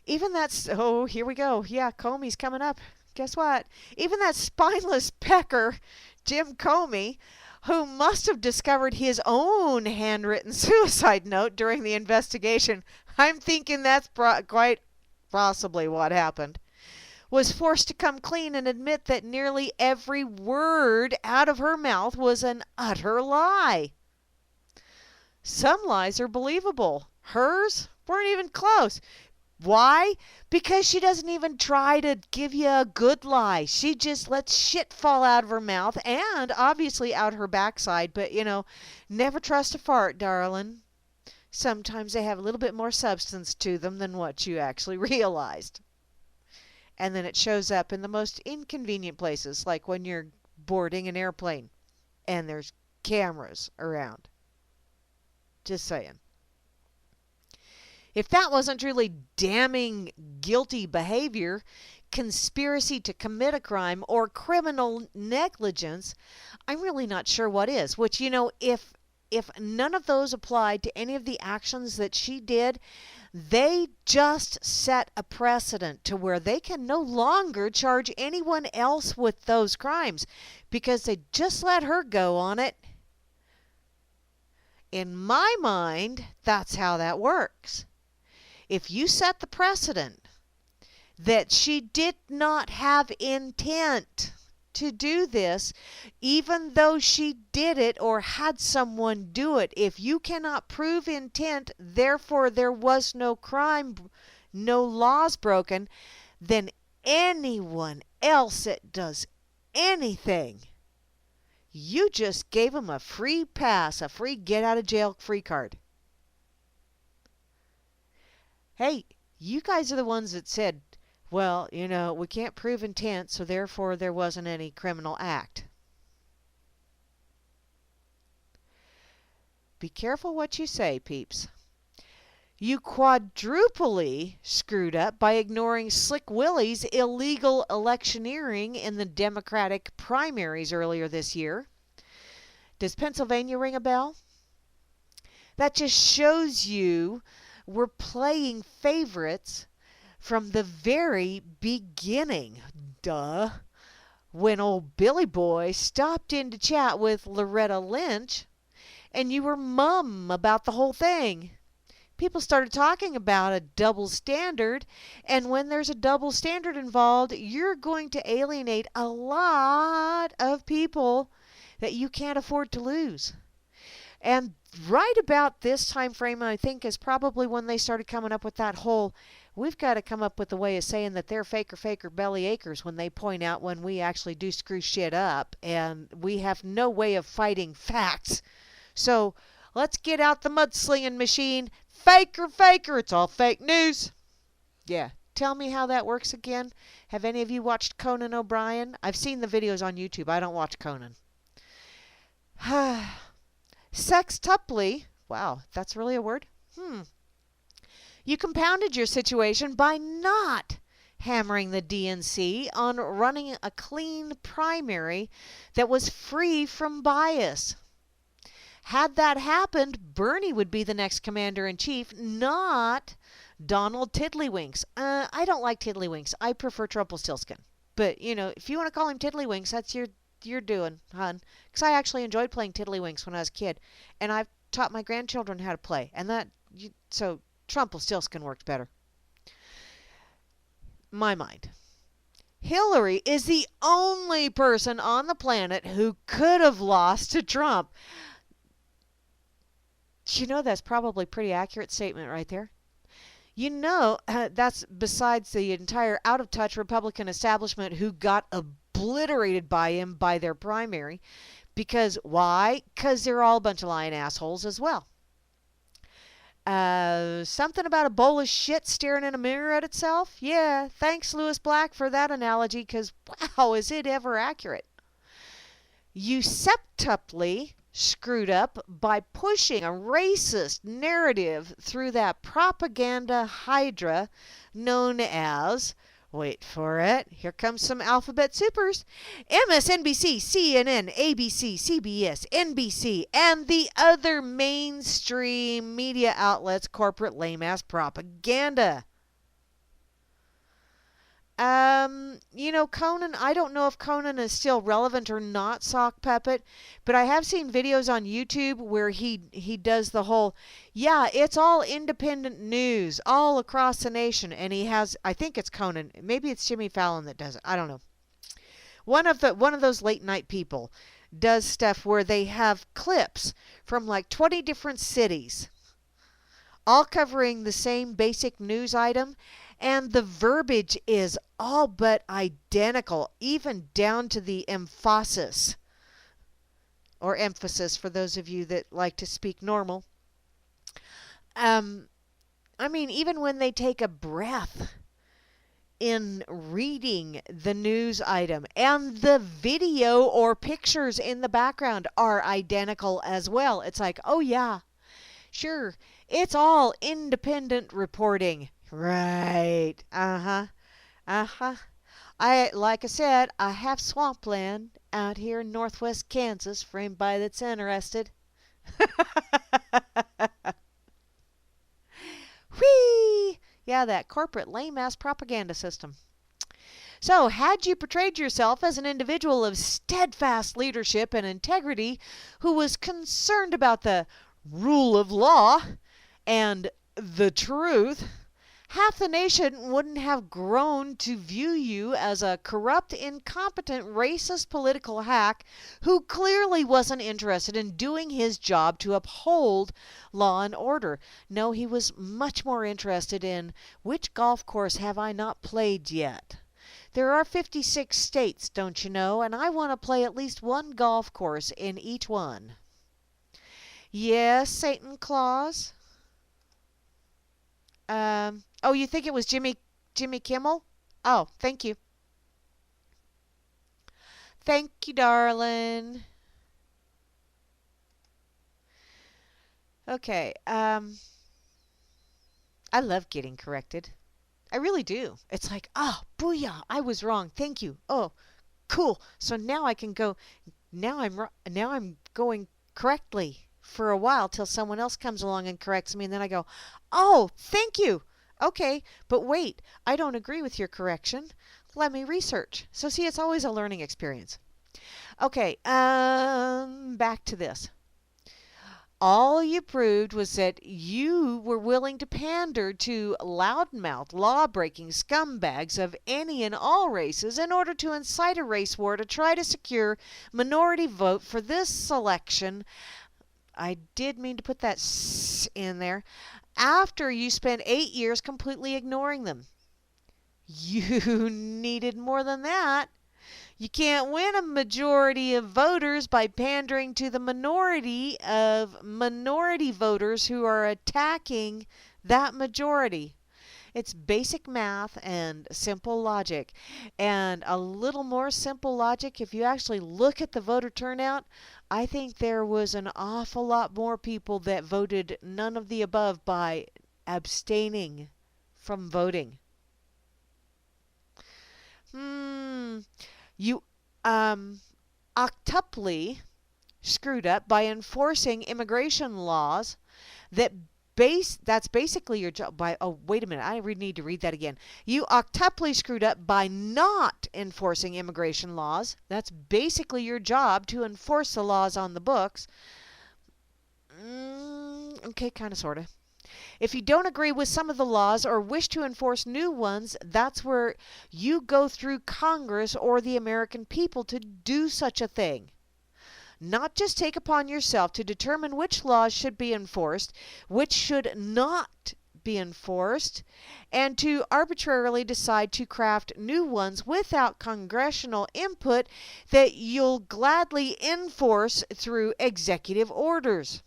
Even that's, oh, here we go. Yeah, Comey's coming up. Guess what? Even that spineless pecker, Jim Comey, who must have discovered his own handwritten suicide note during the investigation, I'm thinking that's quite possibly what happened, was forced to come clean and admit that nearly every word out of her mouth was an utter lie. Some lies are believable. Hers weren't even close. Why? Because she doesn't even try to give you a good lie. She just lets shit fall out of her mouth and obviously out her backside. But, never trust a fart, darling. Sometimes they have a little bit more substance to them than what you actually realized. And then it shows up in the most inconvenient places, like when you're boarding an airplane and there's cameras around. Just saying. If that wasn't really damning guilty behavior, conspiracy to commit a crime, or criminal negligence, I'm really not sure what is. Which, if none of those applied to any of the actions that she did, they just set a precedent to where they can no longer charge anyone else with those crimes because they just let her go on it. In my mind, that's how that works. If you set the precedent that she did not have intent to do this, even though she did it or had someone do it, if you cannot prove intent, therefore there was no crime, no laws broken, then anyone else that does anything, you just gave them a free pass, a free get out of jail free card. Hey, you guys are the ones that said, well, we can't prove intent, so therefore there wasn't any criminal act. Be careful what you say, peeps. You quadruply screwed up by ignoring Slick Willie's illegal electioneering in the Democratic primaries earlier this year. Does Pennsylvania ring a bell? That just shows you we're playing favorites from the very beginning. Duh. When old Billy Boy stopped in to chat with Loretta Lynch and you were mum about the whole thing. People started talking about a double standard, and when there's a double standard involved, you're going to alienate a lot of people that you can't afford to lose. And right about this time frame, I think, is probably when they started coming up with that whole, we've got to come up with a way of saying that they're faker belly achers when they point out when we actually do screw shit up and we have no way of fighting facts. So let's get out the mudslinging machine. Faker, it's all fake news. Yeah, tell me how that works again. Have any of you watched Conan O'Brien? I've seen the videos on YouTube. I don't watch Conan. Sextuply, wow, that's really a word? You compounded your situation by not hammering the DNC on running a clean primary that was free from bias. Had that happened, Bernie would be the next commander-in-chief, not Donald Tiddlywinks. I don't like Tiddlywinks. I prefer Trumpelstiltskin. But, if you want to call him Tiddlywinks, that's you're doing, hon. Because I actually enjoyed playing Tiddlywinks when I was a kid. And I've taught my grandchildren how to play. And so Trumpelstiltskin worked better. My mind. Hillary is the only person on the planet who could have lost to Trump. That's probably a pretty accurate statement right there. That's besides the entire out-of-touch Republican establishment who got obliterated by him by their primary. Because, why? Because they're all a bunch of lying assholes as well. Something about a bowl of shit staring in a mirror at itself? Yeah, thanks Lewis Black for that analogy, because, wow, is it ever accurate. You septuply screwed up by pushing a racist narrative through that propaganda hydra known as, wait for it, here comes some alphabet supers, MSNBC, CNN, ABC, CBS, NBC, and the other mainstream media outlets' corporate lame-ass propaganda. Conan, I don't know if Conan is still relevant or not, Sock Puppet, but I have seen videos on YouTube where he does the whole, yeah, it's all independent news all across the nation, and he has, I think it's Conan, maybe it's Jimmy Fallon that does it, I don't know. One of those late night people does stuff where they have clips from like 20 different cities all covering the same basic news item, and the verbiage is all but identical, even down to the emphasis, or emphasis for those of you that like to speak normal. Um, I mean, even when they take a breath in reading the news item, and the video or pictures in the background are identical as well. It's like, oh yeah, sure, it's all independent reporting. Right. Uh-huh. Uh-huh. Like I said, I have swampland out here in northwest Kansas for anybody that's interested. Whee! Yeah, that corporate lame-ass propaganda system. So, had you portrayed yourself as an individual of steadfast leadership and integrity who was concerned about the rule of law and the truth, half the nation wouldn't have grown to view you as a corrupt, incompetent, racist political hack who clearly wasn't interested in doing his job to uphold law and order. No, he was much more interested in which golf course have I not played yet. There are 56 states, don't you know, and I want to play at least one golf course in each one. Yes, Satan Claus. Oh, you think it was Jimmy Kimmel? Oh, thank you. Thank you, darling. Okay, I love getting corrected. I really do. It's like, ah, oh, booyah, I was wrong. Thank you. Oh, cool. So now I can go. Now I'm going correctly for a while till someone else comes along and corrects me, and then I go, oh, thank you. Okay, but wait, I don't agree with your correction. Let me research. So see, it's always a learning experience. Okay, back to this. All you proved was that you were willing to pander to loudmouth, law-breaking scumbags of any and all races in order to incite a race war to try to secure minority vote for this selection. I did mean to put that "s" in there. After you spent 8 years completely ignoring them. You needed more than that. You can't win a majority of voters by pandering to the minority of minority voters who are attacking that majority. It's basic math and simple logic. And a little more simple logic, if you actually look at the voter turnout, I think there was an awful lot more people that voted none of the above by abstaining from voting. You octuply screwed up by enforcing immigration laws that's basically your job by wait a minute, I need to read that again. You octuply screwed up by not enforcing immigration laws. That's basically your job, to enforce the laws on the books. Okay, kind of, sort of. If you don't agree with some of the laws or wish to enforce new ones, that's where you go through Congress or the American people to do such a thing. Not just take upon yourself to determine which laws should be enforced, which should not be enforced, and to arbitrarily decide to craft new ones without congressional input that you'll gladly enforce through executive orders.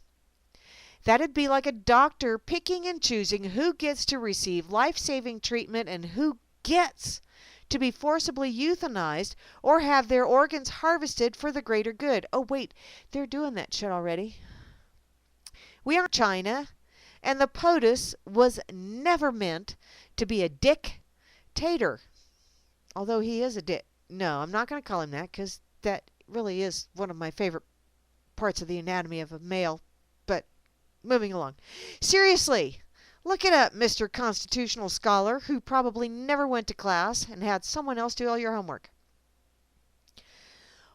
That'd be like a doctor picking and choosing who gets to receive life-saving treatment and who gets to be forcibly euthanized or have their organs harvested for the greater good. Oh, wait, they're doing that shit already. We aren't China, and the POTUS was never meant to be a dictator. Although he is a dick. No, I'm not going to call him that, because that really is one of my favorite parts of the anatomy of a male. But moving along. Seriously. Look it up, Mr. Constitutional Scholar, who probably never went to class and had someone else do all your homework.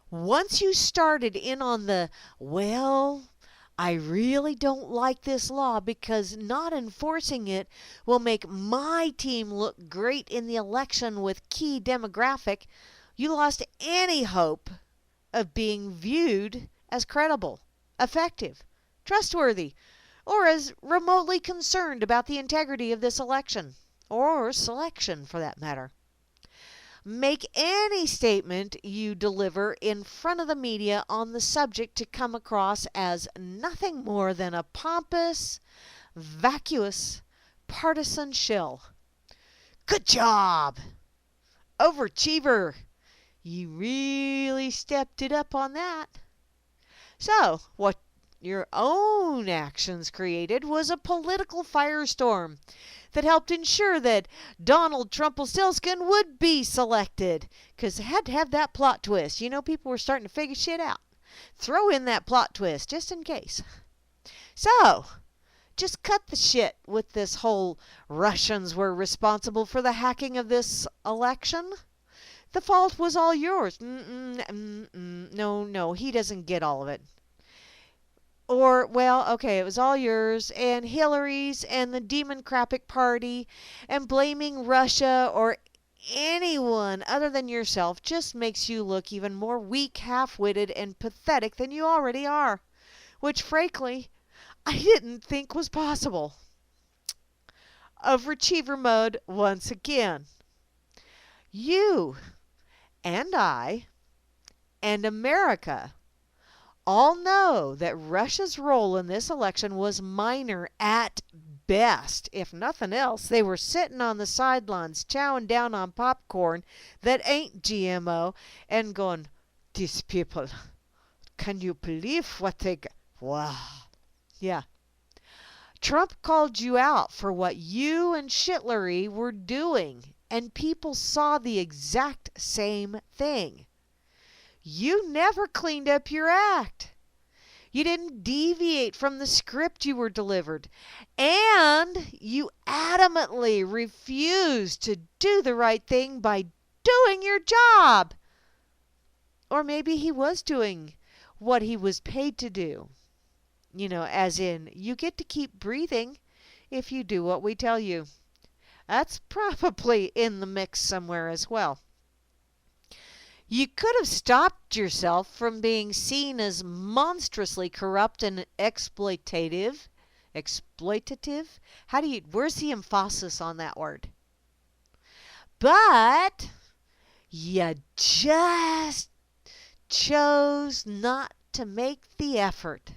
Once you started in on the, well, I really don't like this law because not enforcing it will make my team look great in the election with key demographic, you lost any hope of being viewed as credible, effective, trustworthy, or as remotely concerned about the integrity of this election, or selection for that matter. Make any statement you deliver in front of the media on the subject to come across as nothing more than a pompous, vacuous, partisan shill. Good job! Overachiever! You really stepped it up on that. So, what your own actions created was a political firestorm that helped ensure that Donald Trumpelstiltskin would be selected. Because it had to have that plot twist. You know, people were starting to figure shit out. Throw in that plot twist, just in case. So, just cut the shit with this whole Russians were responsible for the hacking of this election. The fault was all yours. No, he doesn't get all of it. Or, well, okay, it was all yours and Hillary's and the Democratic Party, and blaming Russia or anyone other than yourself just makes you look even more weak, half-witted, and pathetic than you already are, which, frankly, I didn't think was possible. Overachiever mode once again. You and I and America all know that Russia's role in this election was minor at best. If nothing else, they were sitting on the sidelines chowing down on popcorn that ain't GMO and going, these people, can you believe what they got? Wow. Yeah. Trump called you out for what you and Shitlery were doing, and people saw the exact same thing. You never cleaned up your act. You didn't deviate from the script you were delivered. And you adamantly refused to do the right thing by doing your job. Or maybe he was doing what he was paid to do. You know, as in, you get to keep breathing if you do what we tell you. That's probably in the mix somewhere as well. You could have stopped yourself from being seen as monstrously corrupt and exploitative. Exploitative? Where's the emphasis on that word? But you just chose not to make the effort.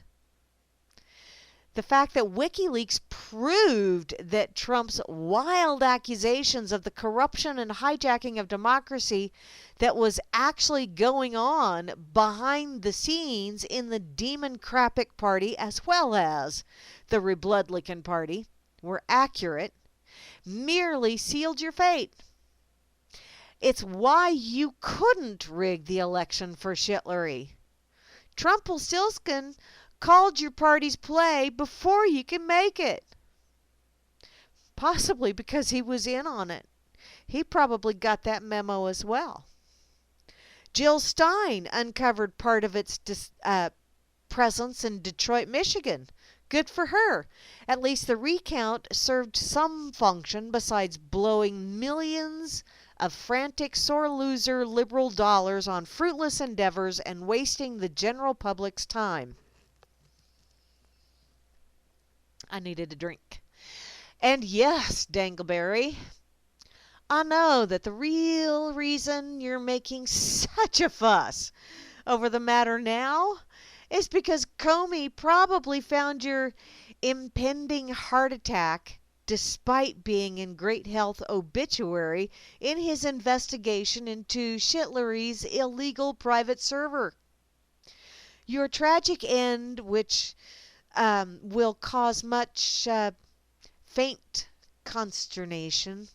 The fact that WikiLeaks proved that Trump's wild accusations of the corruption and hijacking of democracy that was actually going on behind the scenes in the Democratic Party as well as the Republican Party were accurate merely sealed your fate. It's why you couldn't rig the election for Shitlery. Trumpelstiltskin called your party's play before you can make it. Possibly because he was in on it. He probably got that memo as well. Jill Stein uncovered part of its presence in Detroit, Michigan. Good for her. At least the recount served some function besides blowing millions of frantic, sore loser liberal dollars on fruitless endeavors and wasting the general public's time. I needed a drink. And yes, Dangleberry, I know that the real reason you're making such a fuss over the matter now is because Comey probably found your impending heart attack, despite being in great health obituary, in his investigation into Shitlery's illegal private server. Your tragic end, which will cause much faint consternation,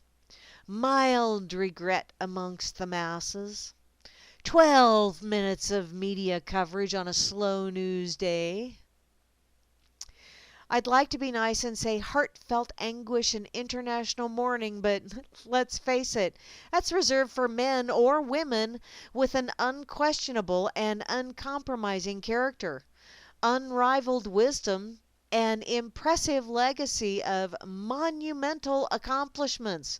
mild regret amongst the masses. 12 minutes of media coverage on a slow news day. I'd like to be nice and say heartfelt anguish and international mourning, but let's face it, that's reserved for men or women with an unquestionable and uncompromising character, unrivaled wisdom, and impressive legacy of monumental accomplishments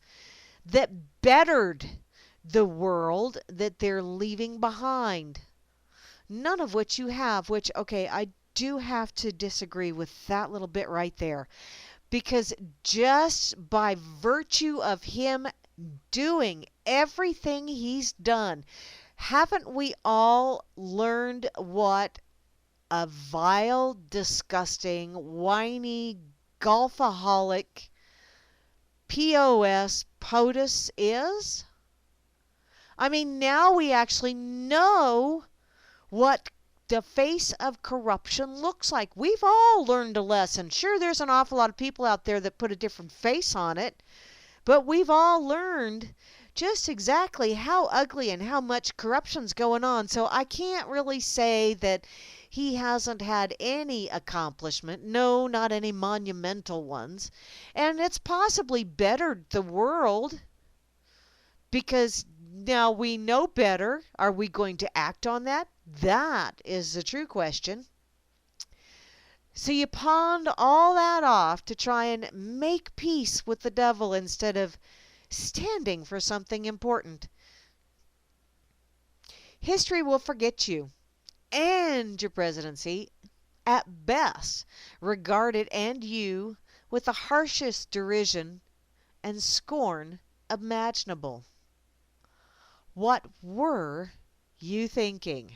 that bettered the world that they're leaving behind. None of which you have, which, okay, I do have to disagree with that little bit right there. Because just by virtue of him doing everything he's done, haven't we all learned what a vile, disgusting, whiny, golfaholic POS is? I mean, now we actually know what the face of corruption looks like. We've all learned a lesson. Sure, there's an awful lot of people out there that put a different face on it, but we've all learned just exactly how ugly and how much corruption's going on. So I can't really say that he hasn't had any accomplishment. No, not any monumental ones. And it's possibly bettered the world because now we know better. Are we going to act on that? That is the true question. So you pawned all that off to try and make peace with the devil instead of standing for something important. History will forget you and your presidency, at best, regard it and you with the harshest derision and scorn imaginable. What were you thinking?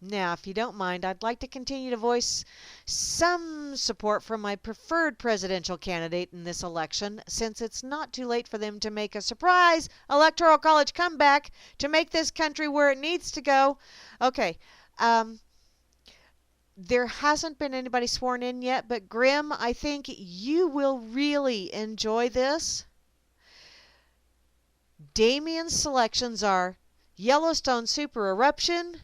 Now, if you don't mind, I'd like to continue to voice some support for my preferred presidential candidate in this election, since it's not too late for them to make a surprise electoral college comeback to make this country where it needs to go. Okay, there hasn't been anybody sworn in yet, but Grim, I think you will really enjoy this. Damien's selections are Yellowstone super eruption,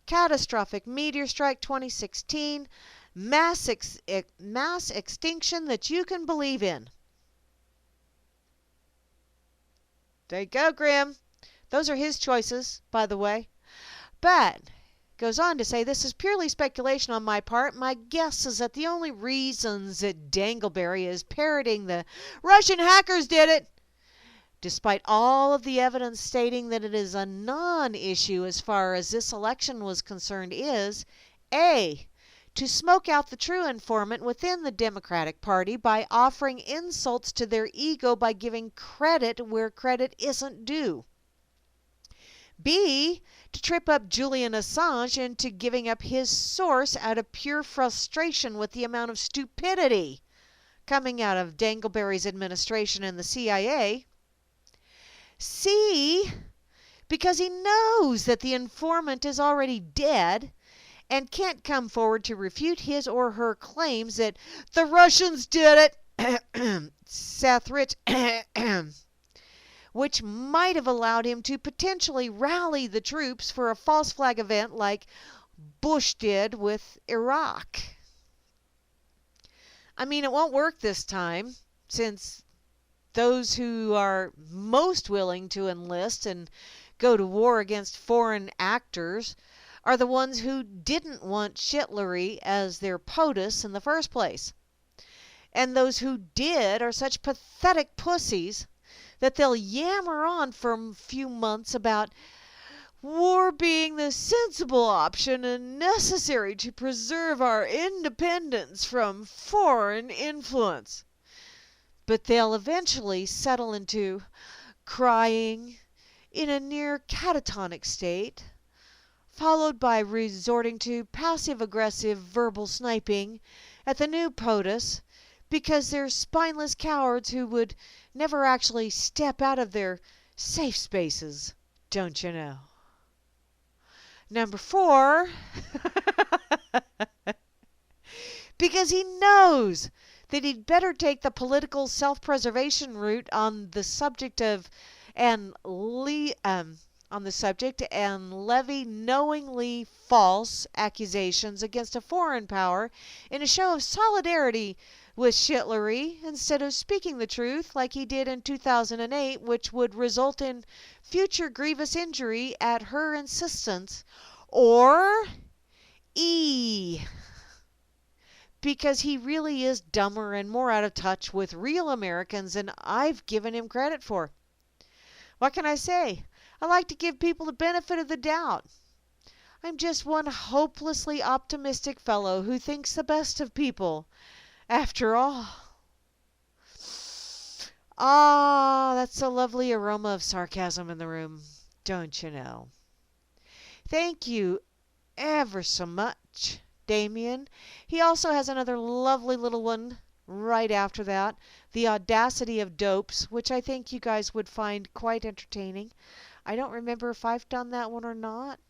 catastrophic meteor strike 2016, mass extinction that you can believe in. There you go, Grim. Those are his choices, by the way. But goes on to say, this is purely speculation on my part. My guess is that the only reasons that Dangleberry is parroting the Russian hackers did it, despite all of the evidence stating that it is a non-issue as far as this election was concerned, is A, to smoke out the true informant within the Democratic Party by offering insults to their ego by giving credit where credit isn't due. B, to trip up Julian Assange into giving up his source out of pure frustration with the amount of stupidity coming out of Dangleberry's administration and the CIA. C, because he knows that the informant is already dead and can't come forward to refute his or her claims that the Russians did it, Seth Rich, which might have allowed him to potentially rally the troops for a false flag event like Bush did with Iraq. I mean, it won't work this time, since those who are most willing to enlist and go to war against foreign actors are the ones who didn't want Shitlery as their POTUS in the first place. And those who did are such pathetic pussies that they'll yammer on for a few months about war being the sensible option and necessary to preserve our independence from foreign influence. But they'll eventually settle into crying in a near catatonic state, followed by resorting to passive-aggressive verbal sniping at the new POTUS because they're spineless cowards who would never actually step out of their safe spaces, don't you know? Number 4, because he knows that he'd better take the political self-preservation route on the subject and levy knowingly false accusations against a foreign power in a show of solidarity with Shitlery instead of speaking the truth like he did in 2008, which would result in future grievous injury at her insistence. Or E, because he really is dumber and more out of touch with real Americans than I've given him credit for. What can I say? I like to give people the benefit of the doubt. I'm just one hopelessly optimistic fellow who thinks the best of people. After all. Ah, that's a lovely aroma of sarcasm in the room, don't you know? Thank you ever so much, Damien. He also has another lovely little one right after that, The Audacity of Dopes, which I think you guys would find quite entertaining. I don't remember if I've done that one or not,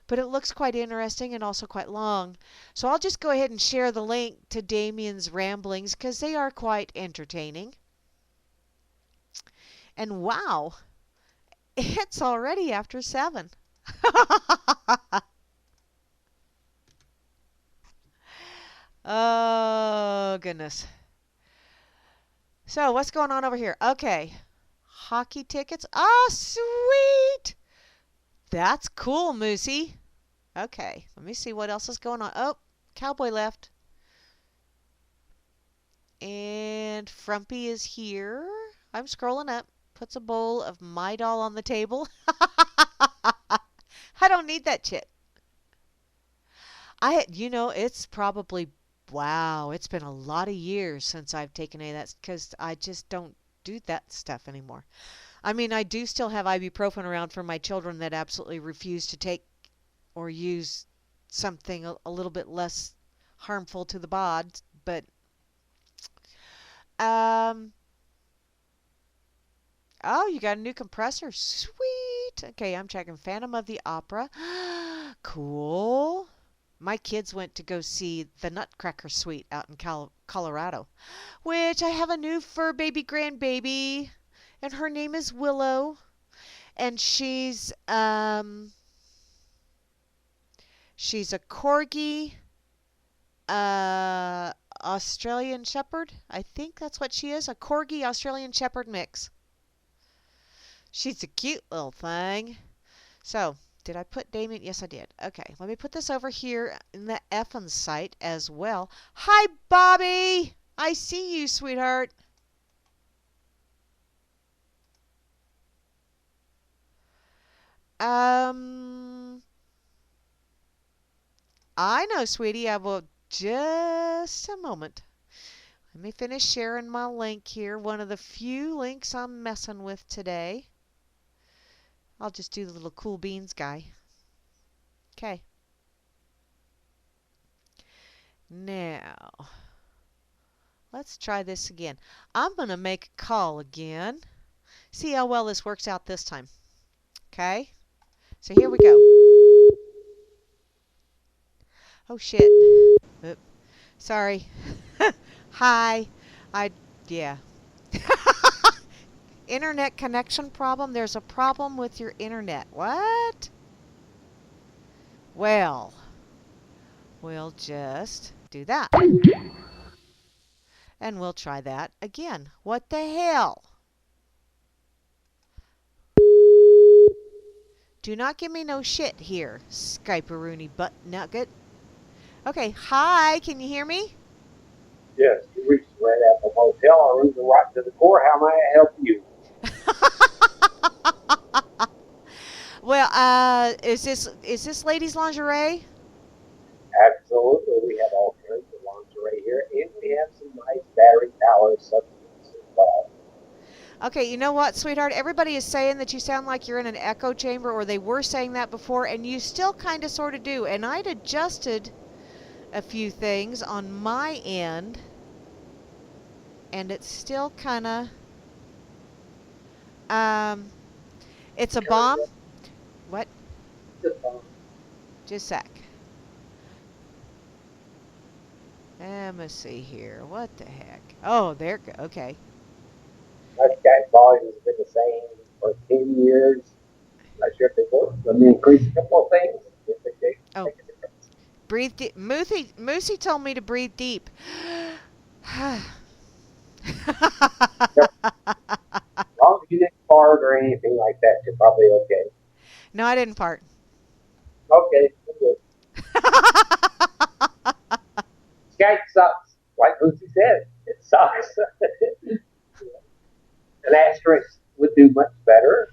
but it looks quite interesting and also quite long. So I'll just go ahead and share the link to Damien's ramblings because they are quite entertaining. And wow, it's already after 7. Oh, goodness. So, what's going on over here? Okay. Hockey tickets. Oh, sweet. That's cool, Moosey. Okay. Let me see what else is going on. Oh, Cowboy left. And Frumpy is here. I'm scrolling up. Puts a bowl of My Doll on the table. I don't need that chip. It's probably, wow, it's been a lot of years since I've taken any of that because I just don't do that stuff anymore. I mean, I do still have ibuprofen around for my children that absolutely refuse to take or use something a little bit less harmful to the bod, but um oh, you got a new compressor. Sweet. Okay, I'm checking Phantom of the Opera. Cool. My kids went to go see the Nutcracker Suite out in Colorado, which I have a new fur baby grandbaby, and her name is Willow, and she's a corgi, uh, Australian Shepherd. I think that's what she is, a corgi Australian Shepherd mix. She's a cute little thing. So, did I put Damien? Yes, I did. Okay, let me put this over here in the effin' site as well. Hi, Bobby! I see you, sweetheart. I know, sweetie. I will just a moment. Let me finish sharing my link here. One of the few links I'm messing with today. I'll just do the little cool beans guy. Okay. Now, let's try this again. I'm going to make a call again. See how well this works out this time. Okay? So here we go. Oh, shit. Oop. Sorry. Hi. Yeah. Internet connection problem? There's a problem with your internet. What? Well, we'll just do that. And we'll try that again. What the hell? Do not give me no shit here, Skype-a-rooney butt nugget. Okay, hi, can you hear me? Yes, you reached the Red Apple Hotel. I rooms are right to the core. How may I help you? Well, is this ladies' lingerie? Absolutely. We have all kinds of lingerie here, and we have some nice battery power substitutes as well. Okay, you know what, sweetheart? Everybody is saying that you sound like you're in an echo chamber, or they were saying that before, and you still kind of sort of do. And I'd adjusted a few things on my end, and it's still kind of, it's a bomb. What? Just a sec. Let me see here. What the heck? Oh, there. Okay. My Skype volume has been the same for 10 years. Not sure if they work. Let me increase a couple of things. If they do, Oh. make a difference. Breathe deep. Moosey told me to breathe deep. As long as you didn't fart or anything like that, you're probably okay. No, I didn't fart. Okay, good. Skype sucks. Like Lucy said, it sucks. An asterisk would do much better.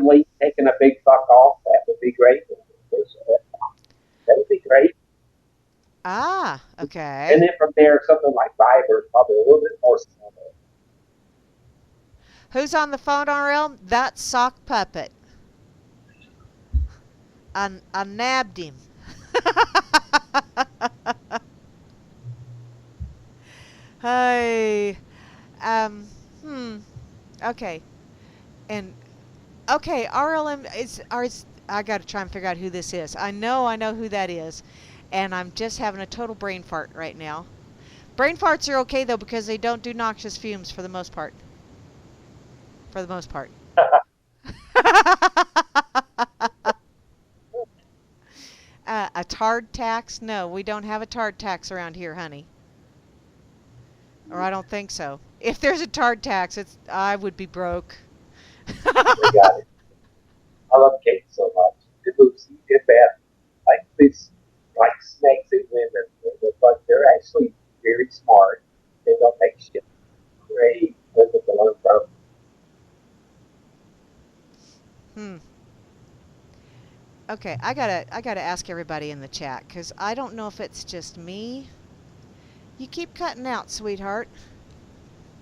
family taking a big buck off, that would be great. That would be great. Ah, And okay. then from there, something like Viber is probably a little bit more simple. Who's on the phone, RL? That sock puppet. I nabbed him. Hey. Um. Hmm. Okay. And okay, RLM is. I got to try and figure out who this is. I know who that is, and I'm just having a total brain fart right now. Brain farts are okay though because they don't do noxious fumes for the most part. For the most part. A tard tax? No, we don't have a tard tax around here, honey. Or I don't think so. If there's a tard tax, it's I would be broke. We got it. I love cake so much. Good Lucy, good bad. Like these, like snakes and women, but they're actually very smart. They don't make shit. Great women to learn from. Hmm. Okay, I gotta ask everybody in the chat because I don't know if it's just me. You keep cutting out, sweetheart.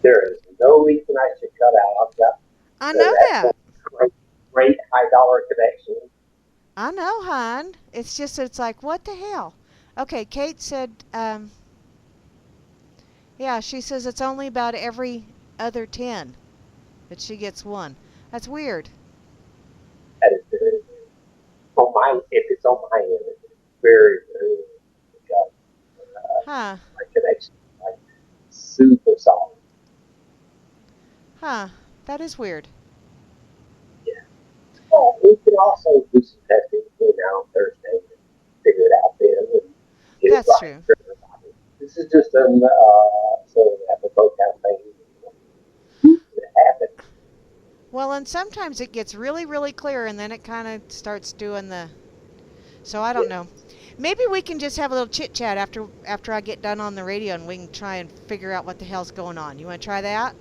There is no reason I should cut out. I've got I the know that. actual great high dollar connection. I know, hon. It's just it's like what the hell. Okay, Kate said, yeah, she says it's only about every other 10 that she gets one. That's weird. That is very on my if it's on my end, it's very very good. Huh? My connection like super solid. Huh? That is weird. Yeah. Well, we can also do some testing between now and Thursday and figure it out then and get it That's right true. for everybody. This is just an so we have to vote down thing. It happened. Well, and sometimes it gets really, really clear, and then it kind of starts doing the. So I don't Yeah. know. Maybe we can just have a little chit chat after I get done on the radio, and we can try and figure out what the hell's going on. You want to try that?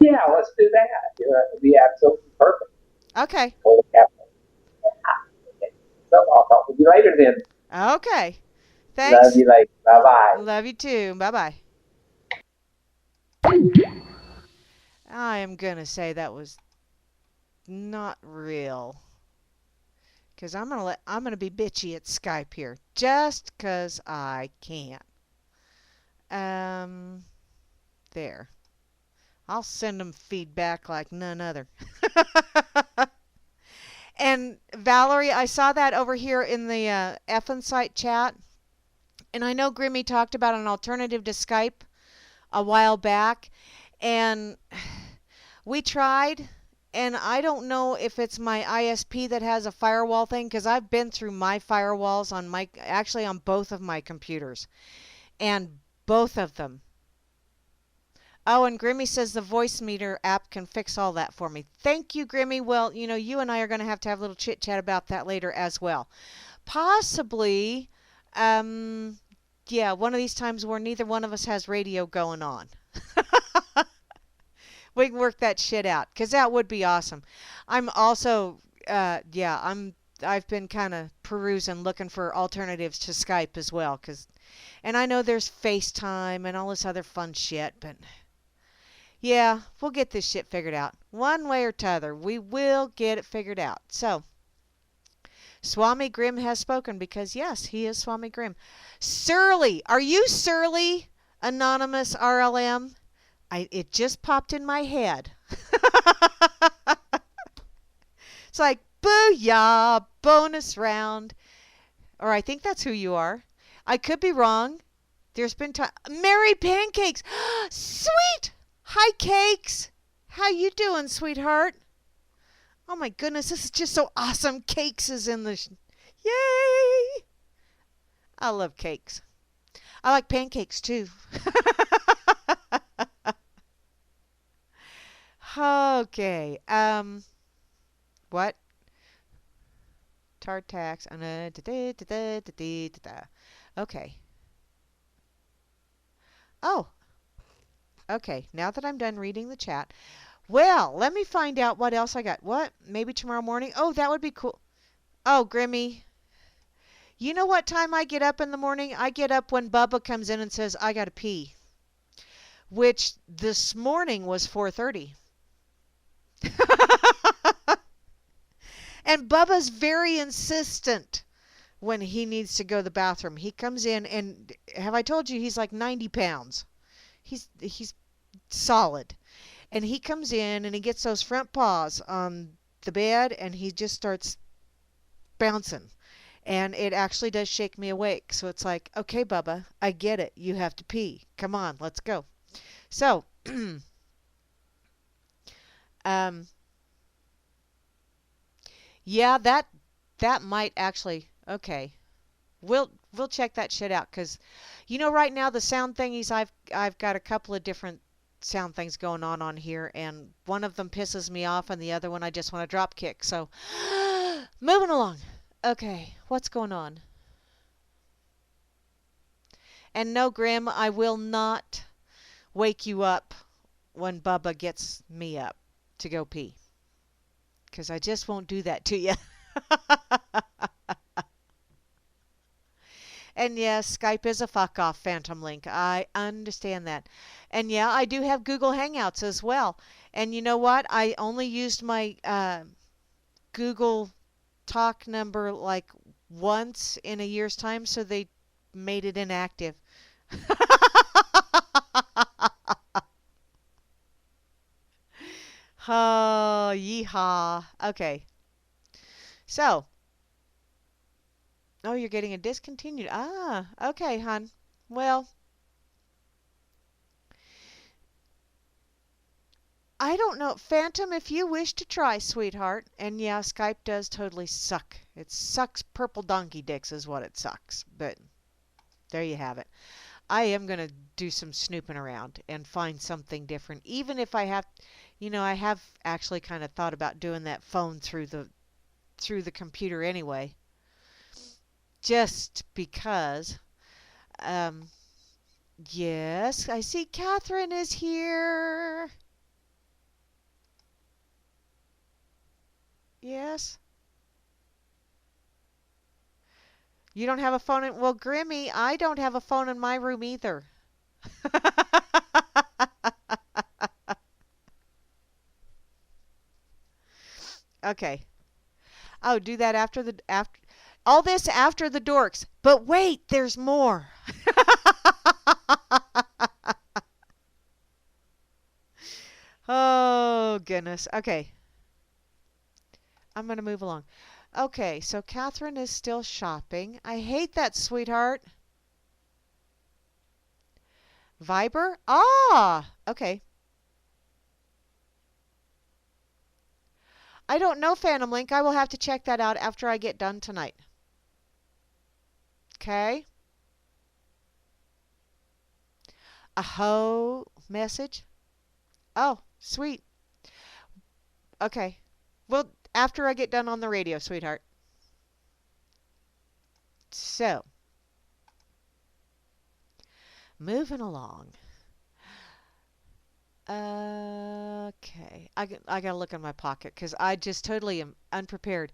Yeah, let's do that. It would be absolutely perfect. Okay. Totally happy. Okay. So I'll talk with you later then. Okay. Love Thanks. you later. Bye bye. Love you too. Bye bye. I am gonna say that was not real, cause I'm gonna be bitchy at Skype here, just 'cause I can. Um, there. I'll send them feedback like none other. And Valerie, I saw that over here in the Effin site chat, and I know Grimmy talked about an alternative to Skype a while back, and we tried, and I don't know if it's my ISP that has a firewall thing because I've been through my firewalls on my actually on both of my computers, and both of them. Oh, and Grimmy says the voice meter app can fix all that for me. Thank you, Grimmy. Well, you know, you and I are going to have a little chit chat about that later as well. Possibly, um, yeah, one of these times where neither one of us has radio going on. We can work that shit out because that would be awesome. I'm also, yeah, I've been kind of perusing, looking for alternatives to Skype as well. And I know there's FaceTime and all this other fun shit, but yeah, we'll get this shit figured out. One way or t'other, we will get it figured out. So, Swami Grim has spoken because, yes, he is Swami Grim. Surly! Are you surly, Anonymous RLM? It just popped in my head. It's like, booyah, bonus round. Or I think that's who you are. I could be wrong. There's been time. Mary Pancakes! Sweet! Hi, Cakes! How you doing, sweetheart? Oh my goodness, this is just so awesome. Cakes is in the... Yay! I love cakes. I like pancakes too. Okay. What? Tart tax. Okay. Oh, okay. Now that I'm done reading the chat, Well, let me find out what else I got. What? Maybe tomorrow morning? Oh, that would be cool. Oh, Grimmy, you know what time I get up in the morning? I get up when Bubba comes in and says, I gotta pee, which this morning was 4:30. And Bubba's very insistent when he needs to go to the bathroom. He comes in and have I told you he's like 90 pounds? He's solid. And he comes in and he gets those front paws on the bed and he just starts bouncing. And it actually does shake me awake. So it's like, okay, Bubba, I get it. You have to pee. Come on, let's go. So, um, yeah, that might actually okay. We'll check that shit out because, right now the sound thingies I've got a couple of different sound things going on here, and one of them pisses me off, and the other one I just want to drop kick. So, moving along. Okay, what's going on? And no, Grim, I will not wake you up when Bubba gets me up to go pee, because I just won't do that to you. And yes, Skype is a fuck off, Phantom Link. I understand that. And yeah, I do have Google Hangouts as well. And you know what? I only used my Google Talk number like once in a year's time, so they made it inactive. Oh, yeehaw. Okay. So, oh, you're getting a discontinued. Ah, okay, hon. Well, I don't know. Phantom, if you wish to try, sweetheart. And yeah, Skype does totally suck. It sucks purple donkey dicks is what it sucks. But there you have it. I am going to do some snooping around and find something different. Even if I have, I have actually kind of thought about doing that phone through the computer anyway. Just because. Um, yes, I see Catherine is here. Yes. You don't have a phone in, well, Grimmy, I don't have a phone in my room either. Okay. Oh, do that after all this after the dorks. But wait, there's more. Oh, goodness. Okay. I'm going to move along. Okay, so Catherine is still shopping. I hate that, sweetheart. Viber? Ah, okay. I don't know, Phantom Link. I will have to check that out after I get done tonight. Okay. A ho message? Oh, sweet. Okay. Well, after I get done on the radio, sweetheart. So, moving along. Okay. I gotta look in my pocket because I just totally am unprepared.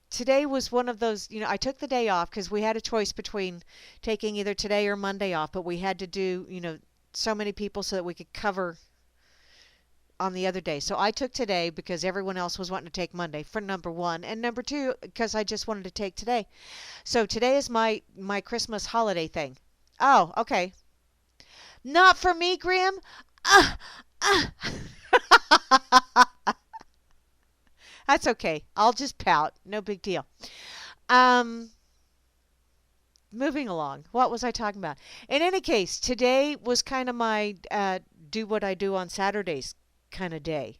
Today was one of those, I took the day off because we had a choice between taking either today or Monday off, but we had to do, so many people so that we could cover on the other day. So I took today because everyone else was wanting to take Monday for number one, and number two because I just wanted to take today. So today is my Christmas holiday thing. Oh, okay. Not for me, Grim. Ah, ah. That's okay. I'll just pout. No big deal. Um, moving along. What was I talking about? In any case, today was kind of my do what I do on Saturdays kind of day.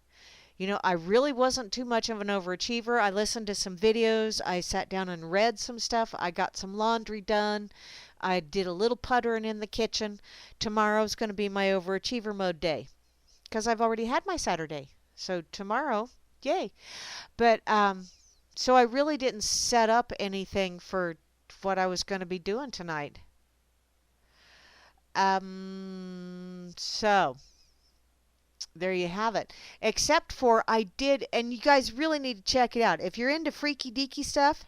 I really wasn't too much of an overachiever. I listened to some videos. I sat down and read some stuff. I got some laundry done. I did a little puttering in the kitchen. Tomorrow's going to be my overachiever mode day because I've already had my Saturday. So tomorrow, yay. But so I really didn't set up anything for what I was going to be doing tonight. So there you have it. Except for I did, and you guys really need to check it out. If you're into freaky deaky stuff,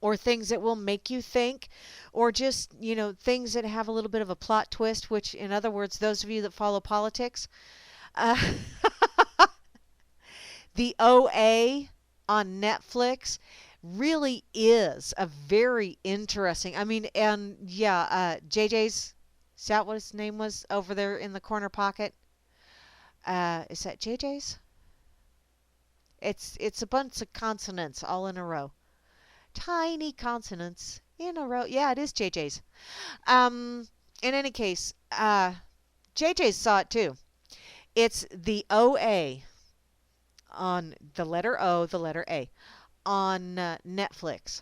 or things that will make you think, or just, things that have a little bit of a plot twist, which, in other words, those of you that follow politics, uh, the OA on Netflix really is a very interesting. I mean, and yeah, JJ's, is that what his name was over there in the corner pocket? Is that JJ's? It's a bunch of consonants all in a row. Tiny consonants in a row. Yeah, it is JJ's. In any case, JJ saw it too. It's the OA on the letter O, the letter A on Netflix.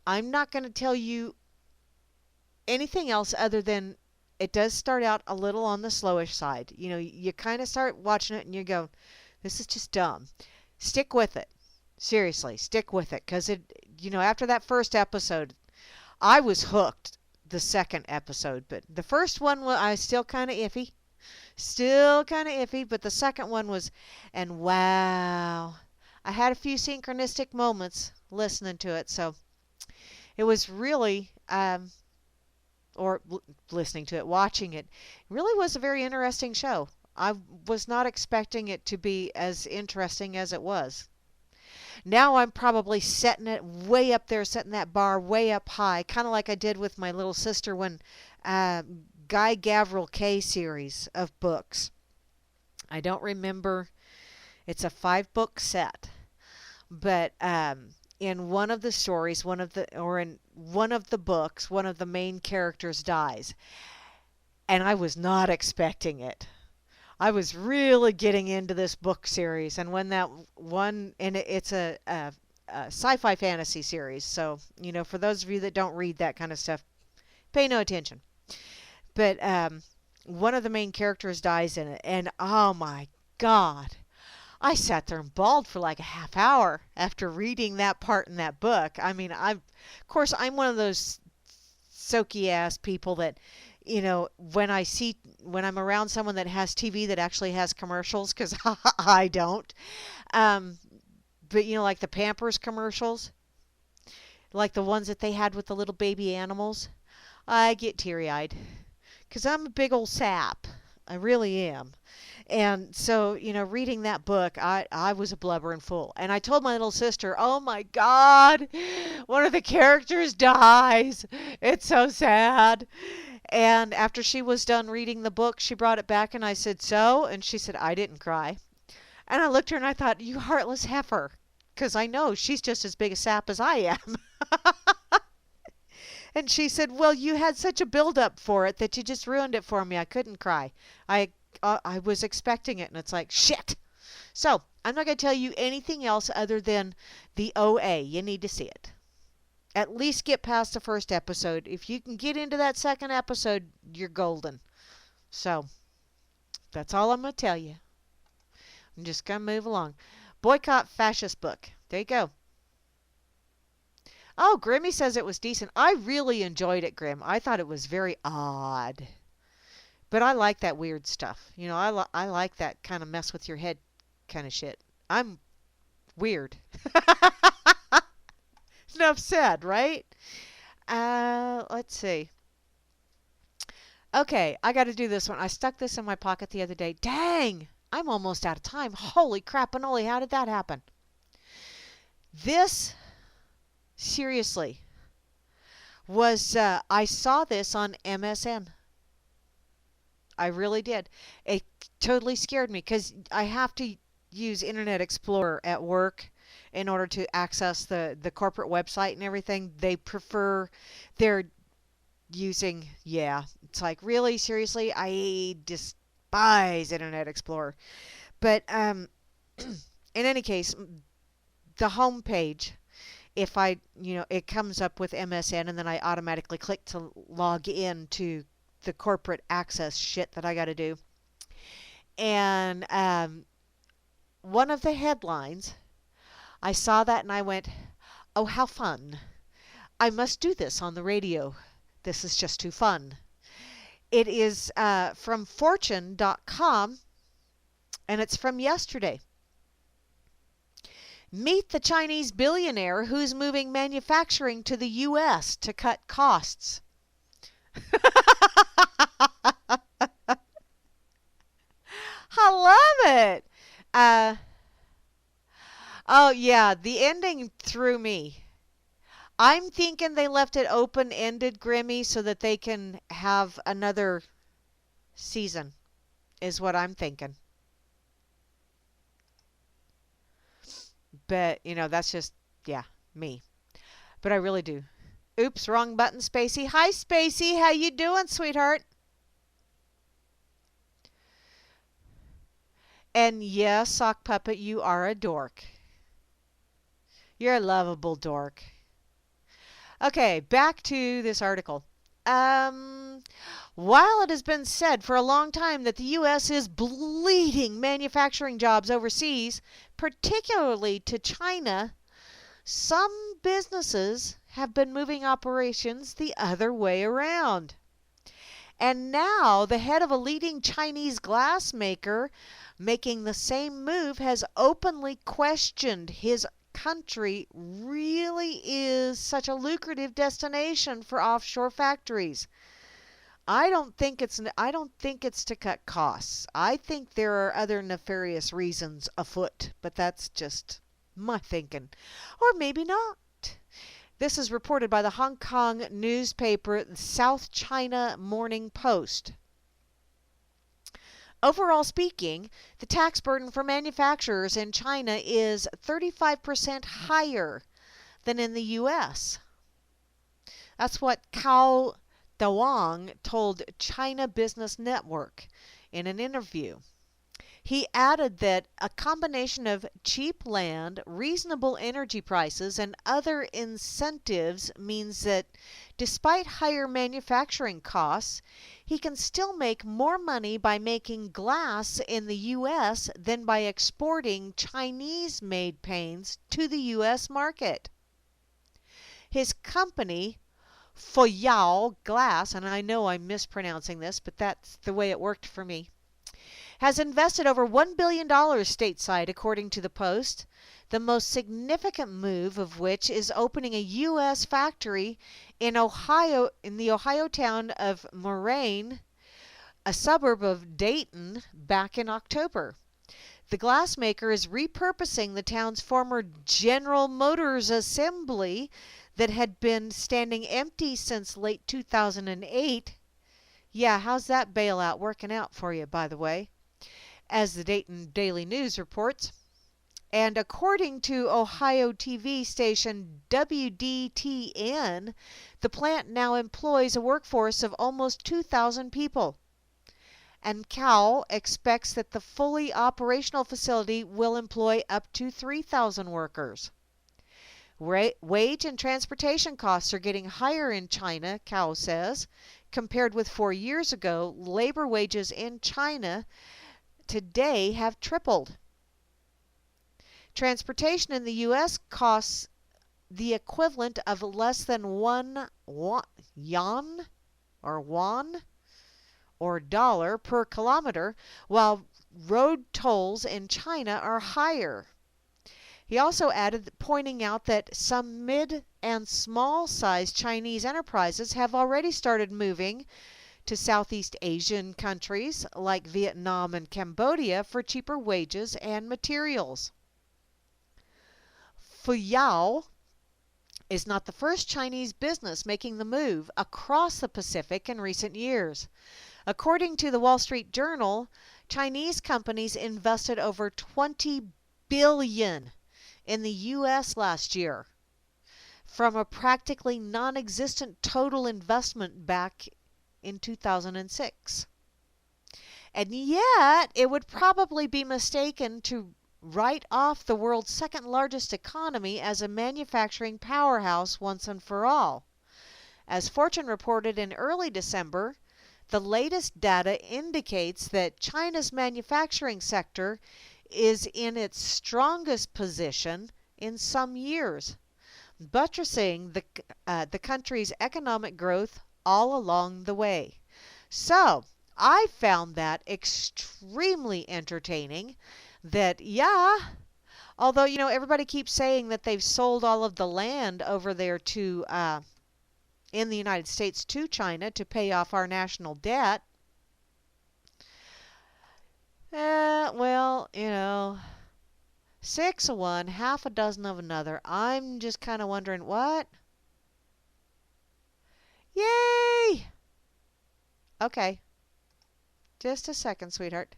I'm not going to tell you anything else other than it does start out a little on the slowish side. You kind of start watching it and you go, this is just dumb. Stick with it. Seriously, stick with it. Because after that first episode, I was hooked the second episode. But the first one, I was still kind of iffy. But the second one was, and wow. I had a few synchronistic moments listening to it. So it was really, listening to it, watching it, really was a very interesting show. I was not expecting it to be as interesting as it was. Now I'm probably setting it way up there, setting that bar way up high, kind of like I did with my little sister when Guy Gavriel Kay series of books. I don't remember. It's a 5-book set, but in one of the stories, in one of the books, one of the main characters dies, and I was not expecting it. I was really getting into this book series, and when that one, and it's a sci-fi fantasy series, so for those of you that don't read that kind of stuff, pay no attention. But one of the main characters dies in it, and oh my God, I sat there and bawled for like a half hour after reading that part in that book. I mean, of course, I'm one of those soaky ass people that, when I'm around someone that has TV that actually has commercials, because I don't. But like the Pampers commercials, like the ones that they had with the little baby animals, I get teary-eyed because I'm a big old sap. I really am. And so, reading that book, I was a blubbering fool. And I told my little sister, oh my God, one of the characters dies. It's so sad. And after she was done reading the book, she brought it back and I said, so? And she said, I didn't cry. And I looked at her and I thought, you heartless heifer. Because I know she's just as big a sap as I am. And she said, well, you had such a build-up for it that you just ruined it for me. I couldn't cry. I was expecting it, and it's like, shit. So I'm not going to tell you anything else other than the OA. You need to see it. At least get past the first episode. If you can get into that second episode, you're golden. So that's all I'm going to tell you. I'm just going to move along. Boycott Fascist Book. There you go. Oh, Grimmy says it was decent. I really enjoyed it, Grim. I thought it was very odd. But I like that weird stuff. I like that kind of mess with your head kind of shit. I'm weird. Enough said, right? Let's see. Okay, I got to do this one. I stuck this in my pocket the other day. Dang! I'm almost out of time. Holy crap-a-noli, how did that happen? This, seriously, was, I saw this on MSN. I really did. It totally scared me because I have to use Internet Explorer at work in order to access the corporate website and everything. They're using, it's like, really, seriously, I despise Internet Explorer. But in any case, the home page, if it comes up with MSN and then I automatically click to log in to the corporate access shit that I got to do. And one of the headlines, I saw that and I went, oh, how fun. I must do this on the radio. This is just too fun. It is from fortune.com, And it's from yesterday. Meet the Chinese billionaire who's moving manufacturing to the U.S. to cut costs. I love it. Uh, oh, yeah, the ending threw me. I'm thinking they left it open-ended, Grimmy, so that they can have another season, is what I'm thinking. But, that's just, yeah, me. But I really do. Oops, wrong button, Spacey. Hi, Spacey. How you doing, sweetheart? And yes, Sock Puppet, you are a dork. You're a lovable dork. Okay, back to this article. While it has been said for a long time that the U.S. is bleeding manufacturing jobs overseas, particularly to China, some businesses have been moving operations the other way around. And now the head of a leading Chinese glass maker making the same move has openly questioned his country really is such a lucrative destination for offshore factories. I don't think it's to cut costs. I think there are other nefarious reasons afoot, but that's just my thinking. Or maybe not. This is reported by the Hong Kong newspaper South China Morning Post. Overall speaking, the tax burden for manufacturers in China is 35% higher than in the U.S. That's what Cao Dawang told China Business Network in an interview. He added that a combination of cheap land, reasonable energy prices, and other incentives means that despite higher manufacturing costs, he can still make more money by making glass in the U.S. than by exporting Chinese-made paints to the U.S. market. His company, Foyao Glass, and I know I'm mispronouncing this, but that's the way it worked for me, has invested over $1 billion stateside, according to the Post, the most significant move of which is opening a U.S. factory in Ohio, in the Ohio town of Moraine, a suburb of Dayton, back in October. The glassmaker is repurposing the town's former General Motors assembly that had been standing empty since late 2008. Yeah, how's that bailout working out for you, by the way? As the Dayton Daily News reports. And according to Ohio TV station WDTN, the plant now employs a workforce of almost 2,000 people. And Cal expects that the fully operational facility will employ up to 3,000 workers. Wage and transportation costs are getting higher in China, Cal says. Compared with 4 years ago, labor wages in China today have tripled. Transportation in the U.S. costs the equivalent of less than one yuan or won or dollar per kilometer, while road tolls in China are higher. He also added, pointing out that some mid and small-sized Chinese enterprises have already started moving to Southeast Asian countries like Vietnam and Cambodia for cheaper wages and materials. Fuyao is not the first Chinese business making the move across the Pacific in recent years. According to the Wall Street Journal, Chinese companies invested over $20 billion in the U.S. last year, from a practically non-existent total investment back in 2006. And yet, it would probably be mistaken to write off the world's second largest economy as a manufacturing powerhouse once and for all. As Fortune reported in early December, the latest data indicates that China's manufacturing sector is in its strongest position in some years, buttressing the country's economic growth all along the way. So, I found that extremely entertaining. That, yeah, although, everybody keeps saying that they've sold all of the land over there to, in the United States to China to pay off our national debt. Well, 6 of one, half a dozen of another. I'm just kind of wondering what? Yay! Okay. Just a second, sweetheart.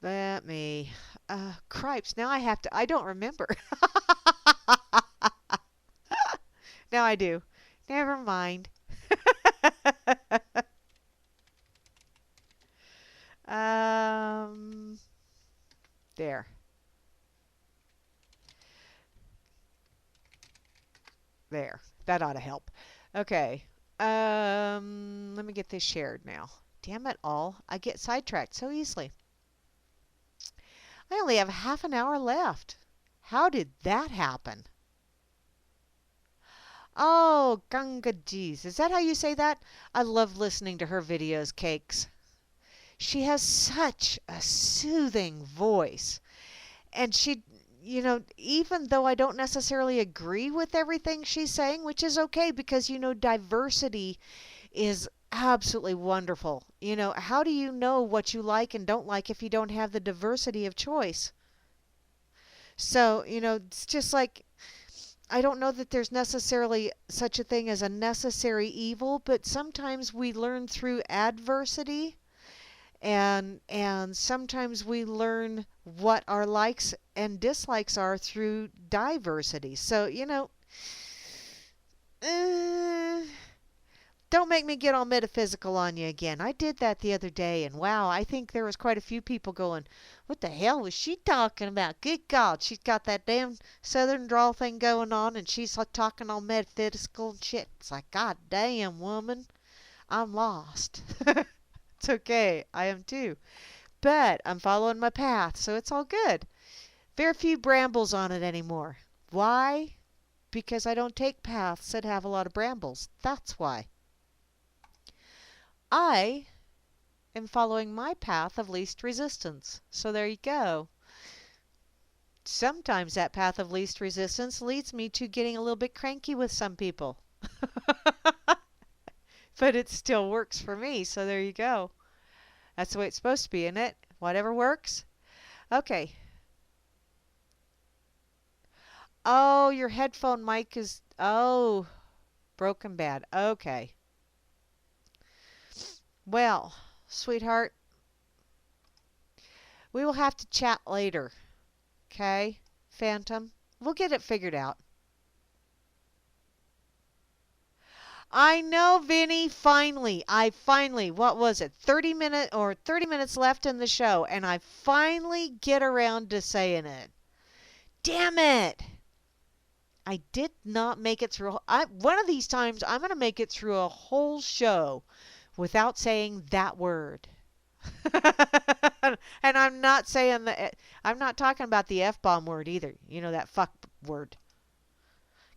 Let me. Cripes. Now I don't remember. Now I do. Never mind. um, there. There. That ought to help. Okay. Let me get this shared now. Damn it all. I get sidetracked so easily. I only have half an hour left. How did that happen? Oh, Ganga geez. Is that how you say that? I love listening to her videos, Cakes. She has such a soothing voice. And she, even though I don't necessarily agree with everything she's saying, which is okay because, diversity is absolutely wonderful. How do you know what you like and don't like if you don't have the diversity of choice? So, it's just like I don't know that there's necessarily such a thing as a necessary evil, but sometimes we learn through adversity and sometimes we learn what our likes and dislikes are through diversity. So, uh, don't make me get all metaphysical on you again. I did that the other day, and wow, I think there was quite a few people going, what the hell was she talking about? Good God, she's got that damn southern drawl thing going on, and she's like talking all metaphysical and shit. It's like, God damn, woman, I'm lost. It's okay, I am too. But I'm following my path, so it's all good. Very few brambles on it anymore. Why? Because I don't take paths that have a lot of brambles. That's why. I am following my path of least resistance. So there you go. Sometimes that path of least resistance leads me to getting a little bit cranky with some people. But it still works for me, so there you go. That's the way it's supposed to be, isn't it? Whatever works. Okay. Oh, your headphone mic is... Oh, broken bad. Okay. Well, sweetheart, we will have to chat later. Okay, Phantom? We'll get it figured out. I know, Vinny, finally. What was it? 30 minutes left in the show, and I finally get around to saying it. Damn it. I did not make it through. One of these times, I'm going to make it through a whole show without saying that word. And I'm not saying I'm not talking about the F-bomb word either. That fuck word.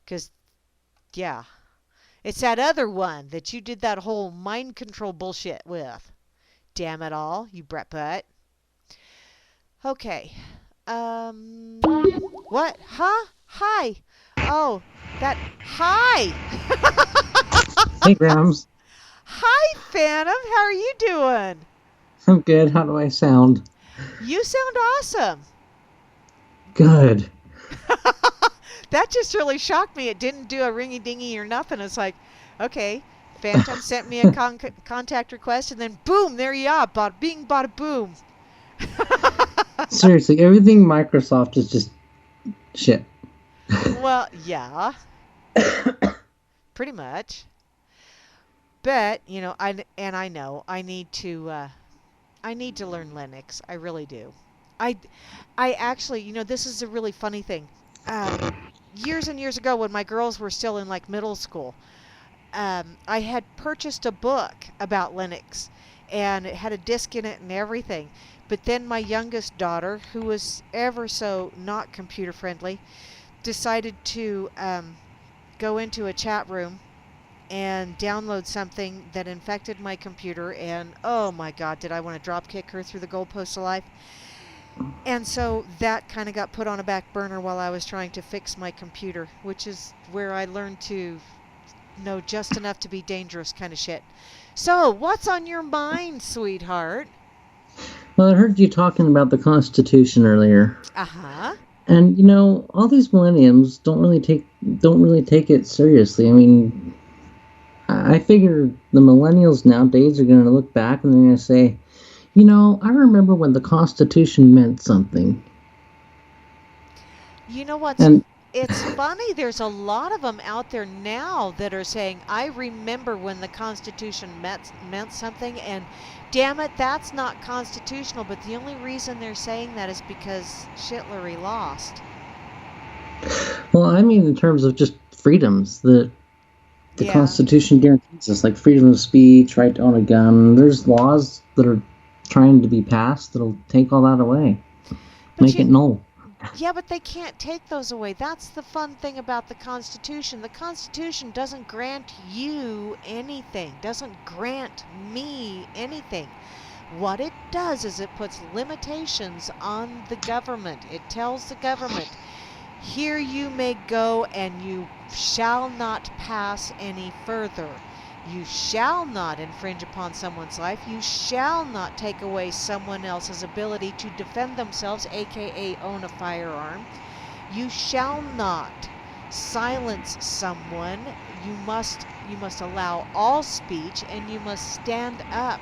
Because, yeah. It's that other one that you did that whole mind control bullshit with. Damn it all, you brat butt. Okay. What? Huh? Hi. Oh, hi. Hey, Grams. Hi, Phantom. How are you doing? I'm good. How do I sound? You sound awesome. Good. That just really shocked me. It didn't do a ringy-dingy or nothing. It's like, okay, Phantom sent me a contact request, and then boom, there you are. Bada bing, bada boom. Seriously, everything Microsoft is just shit. Well, yeah. Pretty much. But, I know I need to learn Linux. I really do. I actually, this is a really funny thing. Years and years ago when my girls were still in like middle school, I had purchased a book about Linux and it had a disc in it and everything. But then my youngest daughter, who was ever so not computer friendly, decided to go into a chat room and download something that infected my computer, and oh my God, did I want to drop kick her through the goalposts of life. And so that kind of got put on a back burner while I was trying to fix my computer, which is where I learned to know just enough to be dangerous kind of shit. So, what's on your mind, sweetheart? Well, I heard you talking about the Constitution earlier, Uh-huh. and all these millenniums don't really take it seriously. I mean, I figure the millennials nowadays are going to look back and they're going to say, I remember when the Constitution meant something. You know what's And it's funny, there's a lot of them out there now that are saying, I remember when the Constitution meant something, and damn it, that's not constitutional, but the only reason they're saying that is because Shitlery lost. well, I mean, in terms of just freedoms, the Yeah. Constitution guarantees us, like freedom of speech, right to own a gun. There's laws that are trying to be passed that'll take all that away, But make it null. Yeah, but they can't take those away. That's the fun thing about the Constitution. The Constitution doesn't grant you anything, doesn't grant me anything. What it does is it puts limitations on the government. It tells the government, here you may go and you shall not pass any further. You shall not infringe upon someone's life. You shall not take away someone else's ability to defend themselves, aka own a firearm. You shall not silence someone. You must allow all speech, and you must stand up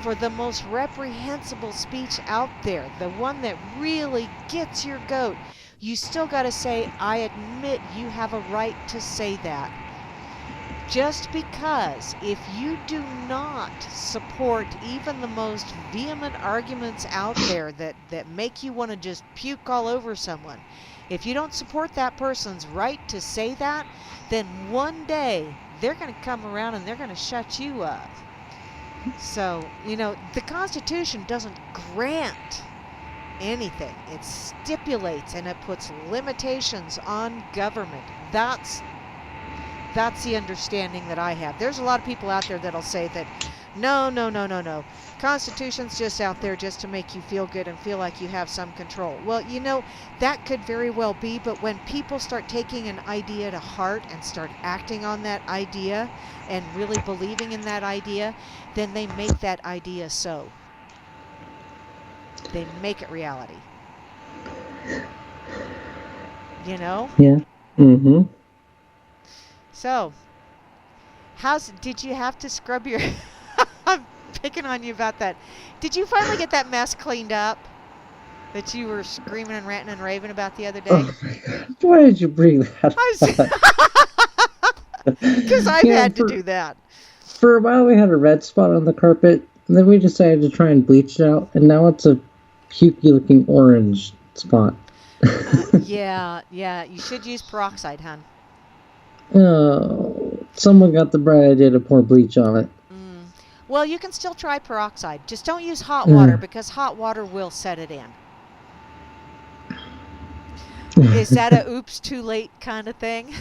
for the most reprehensible speech out there, the one that really gets your goat. You still got to say, I admit you have a right to say that. Just because if you do not support even the most vehement arguments out there that make you want to just puke all over someone, if you don't support that person's right to say that, then one day they're going to come around and they're going to shut you up. So, the Constitution doesn't grant anything. It stipulates and it puts limitations on government. That's the understanding that I have. There's a lot of people out there that'll say that, no. Constitution's just out there just to make you feel good and feel like you have some control. Well, that could very well be, but when people start taking an idea to heart and start acting on that idea and really believing in that idea, then they make that idea so. They make it reality. Yeah. Mm-hmm. So, did you have to scrub your, I'm picking on you about that. Did you finally get that mess cleaned up that you were screaming and ranting and raving about the other day? Oh my God. Why did you bring that up? Because I've had to do that. For a while we had a red spot on the carpet, and then we decided to try and bleach it out, and now it's a pukey looking orange spot. Yeah, you should use peroxide, hon. Oh, someone got the bright idea to pour bleach on it. Well, you can still try peroxide. Just don't use hot water, because hot water will set it in. Is that a oops too late kind of thing?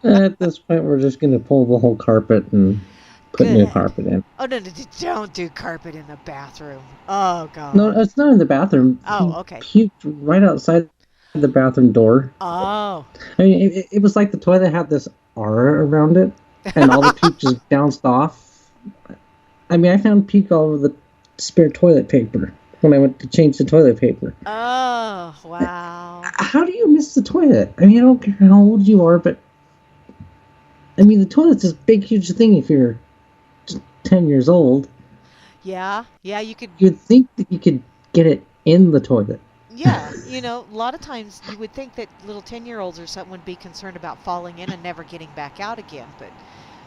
At this point, we're just going to pull the whole carpet and put new carpet in. Oh, no, don't do carpet in the bathroom. Oh, God. No, it's not in the bathroom. Oh, okay. He puked right outside the bathroom door. Oh. I mean, it was like the toilet had this aura around it, and all the puke just bounced off. I mean, I found puke all over the spare toilet paper when I went to change the toilet paper. Oh, wow. How do you miss the toilet? I mean, I don't care how old you are, but I mean, the toilet's this big, huge thing if you're 10 years old. Yeah, you could... You'd think that you could get it in the toilet. Yeah, a lot of times you would think that little 10-year-olds or something would be concerned about falling in and never getting back out again, but...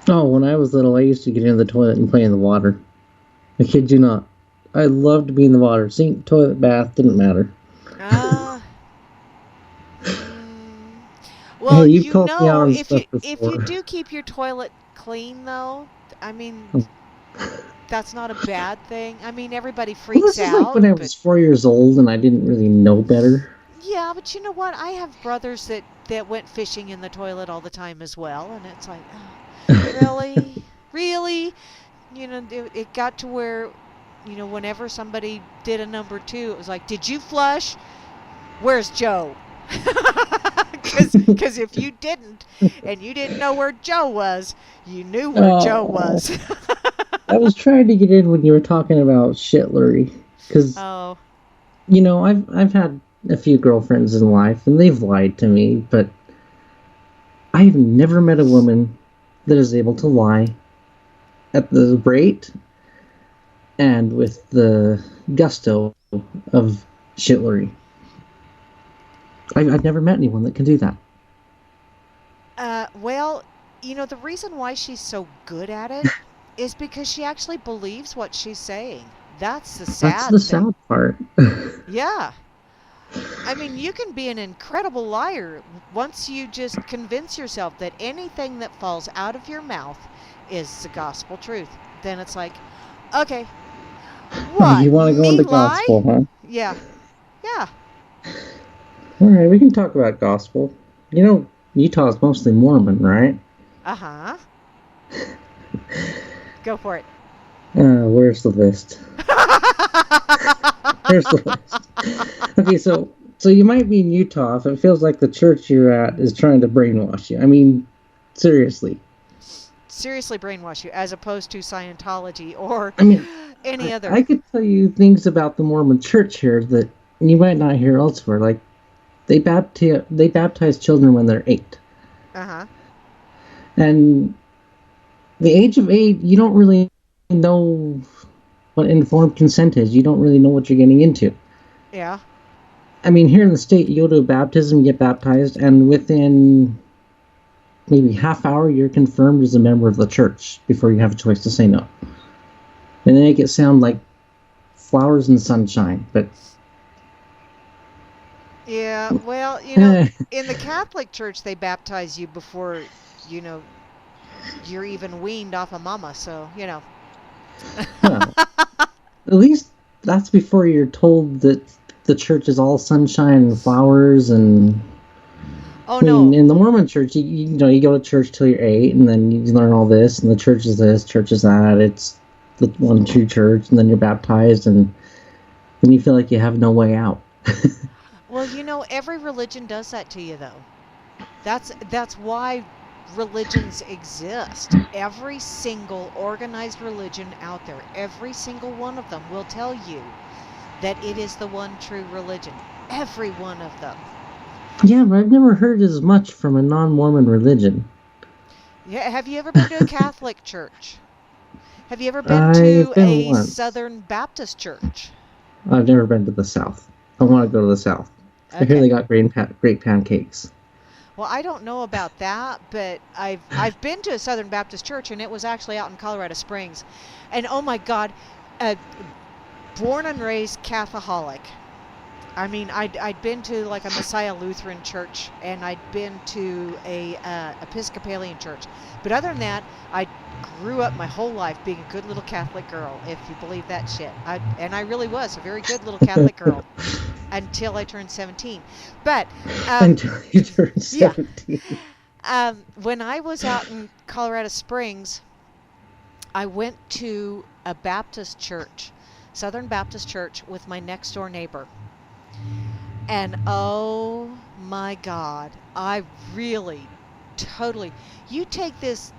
Oh, when I was little, I used to get in the toilet and play in the water. I kid you not. I loved to be in the water. Sink, toilet, bath, didn't matter. Well, hey, you've called me on stuff if before. you do keep your toilet clean, though, I mean, that's not a bad thing. I mean, everybody freaks Well, this out. is like when I was 4 years old and I didn't really know better. Yeah, but you know what? I have brothers that went fishing in the toilet all the time as well, and it's like, really, really, it got to where, whenever somebody did a number two, it was like, did you flush? Where's Joe? Because if you didn't, and you didn't know where Joe was, you knew where Joe Oh, was. I was trying to get in when you were talking about shitlery, because Oh, I've had a few girlfriends in life, and they've lied to me, but I've never met a woman that is able to lie at the rate and with the gusto of shitlery. I've never met anyone that can do that. well, the reason why she's so good at it is because she actually believes what she's saying. That's the That's sad the thing. sad part. Yeah. I mean, you can be an incredible liar once you just convince yourself that anything that falls out of your mouth is the gospel truth. Then it's like, okay, Oh, what? you want to go Me into lie? gospel, huh? Yeah. Yeah. All right, we can talk about gospel. Utah's mostly Mormon, right? Uh-huh. Go for it. Where's the list? Where's the list? Okay, so you might be in Utah if it feels like the church you're at is trying to brainwash you. I mean, seriously. Seriously brainwash you as opposed to Scientology or I mean, any other. I could tell you things about the Mormon church here that you might not hear elsewhere. Like they baptize children when they're 8, Uh-huh. and the age of 8, you don't really know what informed consent is. You don't really know what you're getting into. Yeah. I mean, here in the state, you go to a baptism, you get baptized, and within maybe half hour, you're confirmed as a member of the church before you have a choice to say no. And they make it sound like flowers and sunshine, but Yeah, well, in the Catholic Church, they baptize you before, you know, you're even weaned off of mama. So, well, at least that's before you're told that the church is all sunshine and flowers. And Oh, I mean, no. in the Mormon church, you go to church till you're 8, and then you learn all this, and the church is this, church is that. It's the one true church, and then you're baptized, and then you feel like you have no way out. Well, every religion does that to you, though. That's why religions exist. Every single organized religion out there, every single one of them will tell you that it is the one true religion. Every one of them. Yeah, but I've never heard as much from a non-Mormon religion. Yeah, have you ever been to a Catholic church? Have you ever been I've to been a once. Southern Baptist church? I've never been to the South. I want to go to the South. I hear Okay. they got great pancakes. Well, I don't know about that, but I've been to a Southern Baptist church, and it was actually out in Colorado Springs. And oh my God, uh, born and raised Catholic. I mean, I'd been to like a Messiah Lutheran church, and I'd been to a Episcopalian church. But other than that, I grew up my whole life being a good little Catholic girl, if you believe that shit. And I really was a very good little Catholic girl until I turned 17. But Until you turn yeah, 17. when I was out in Colorado Springs, I went to a Baptist church, Southern Baptist church, with my next door neighbor. And oh my God, I really, totally. You take this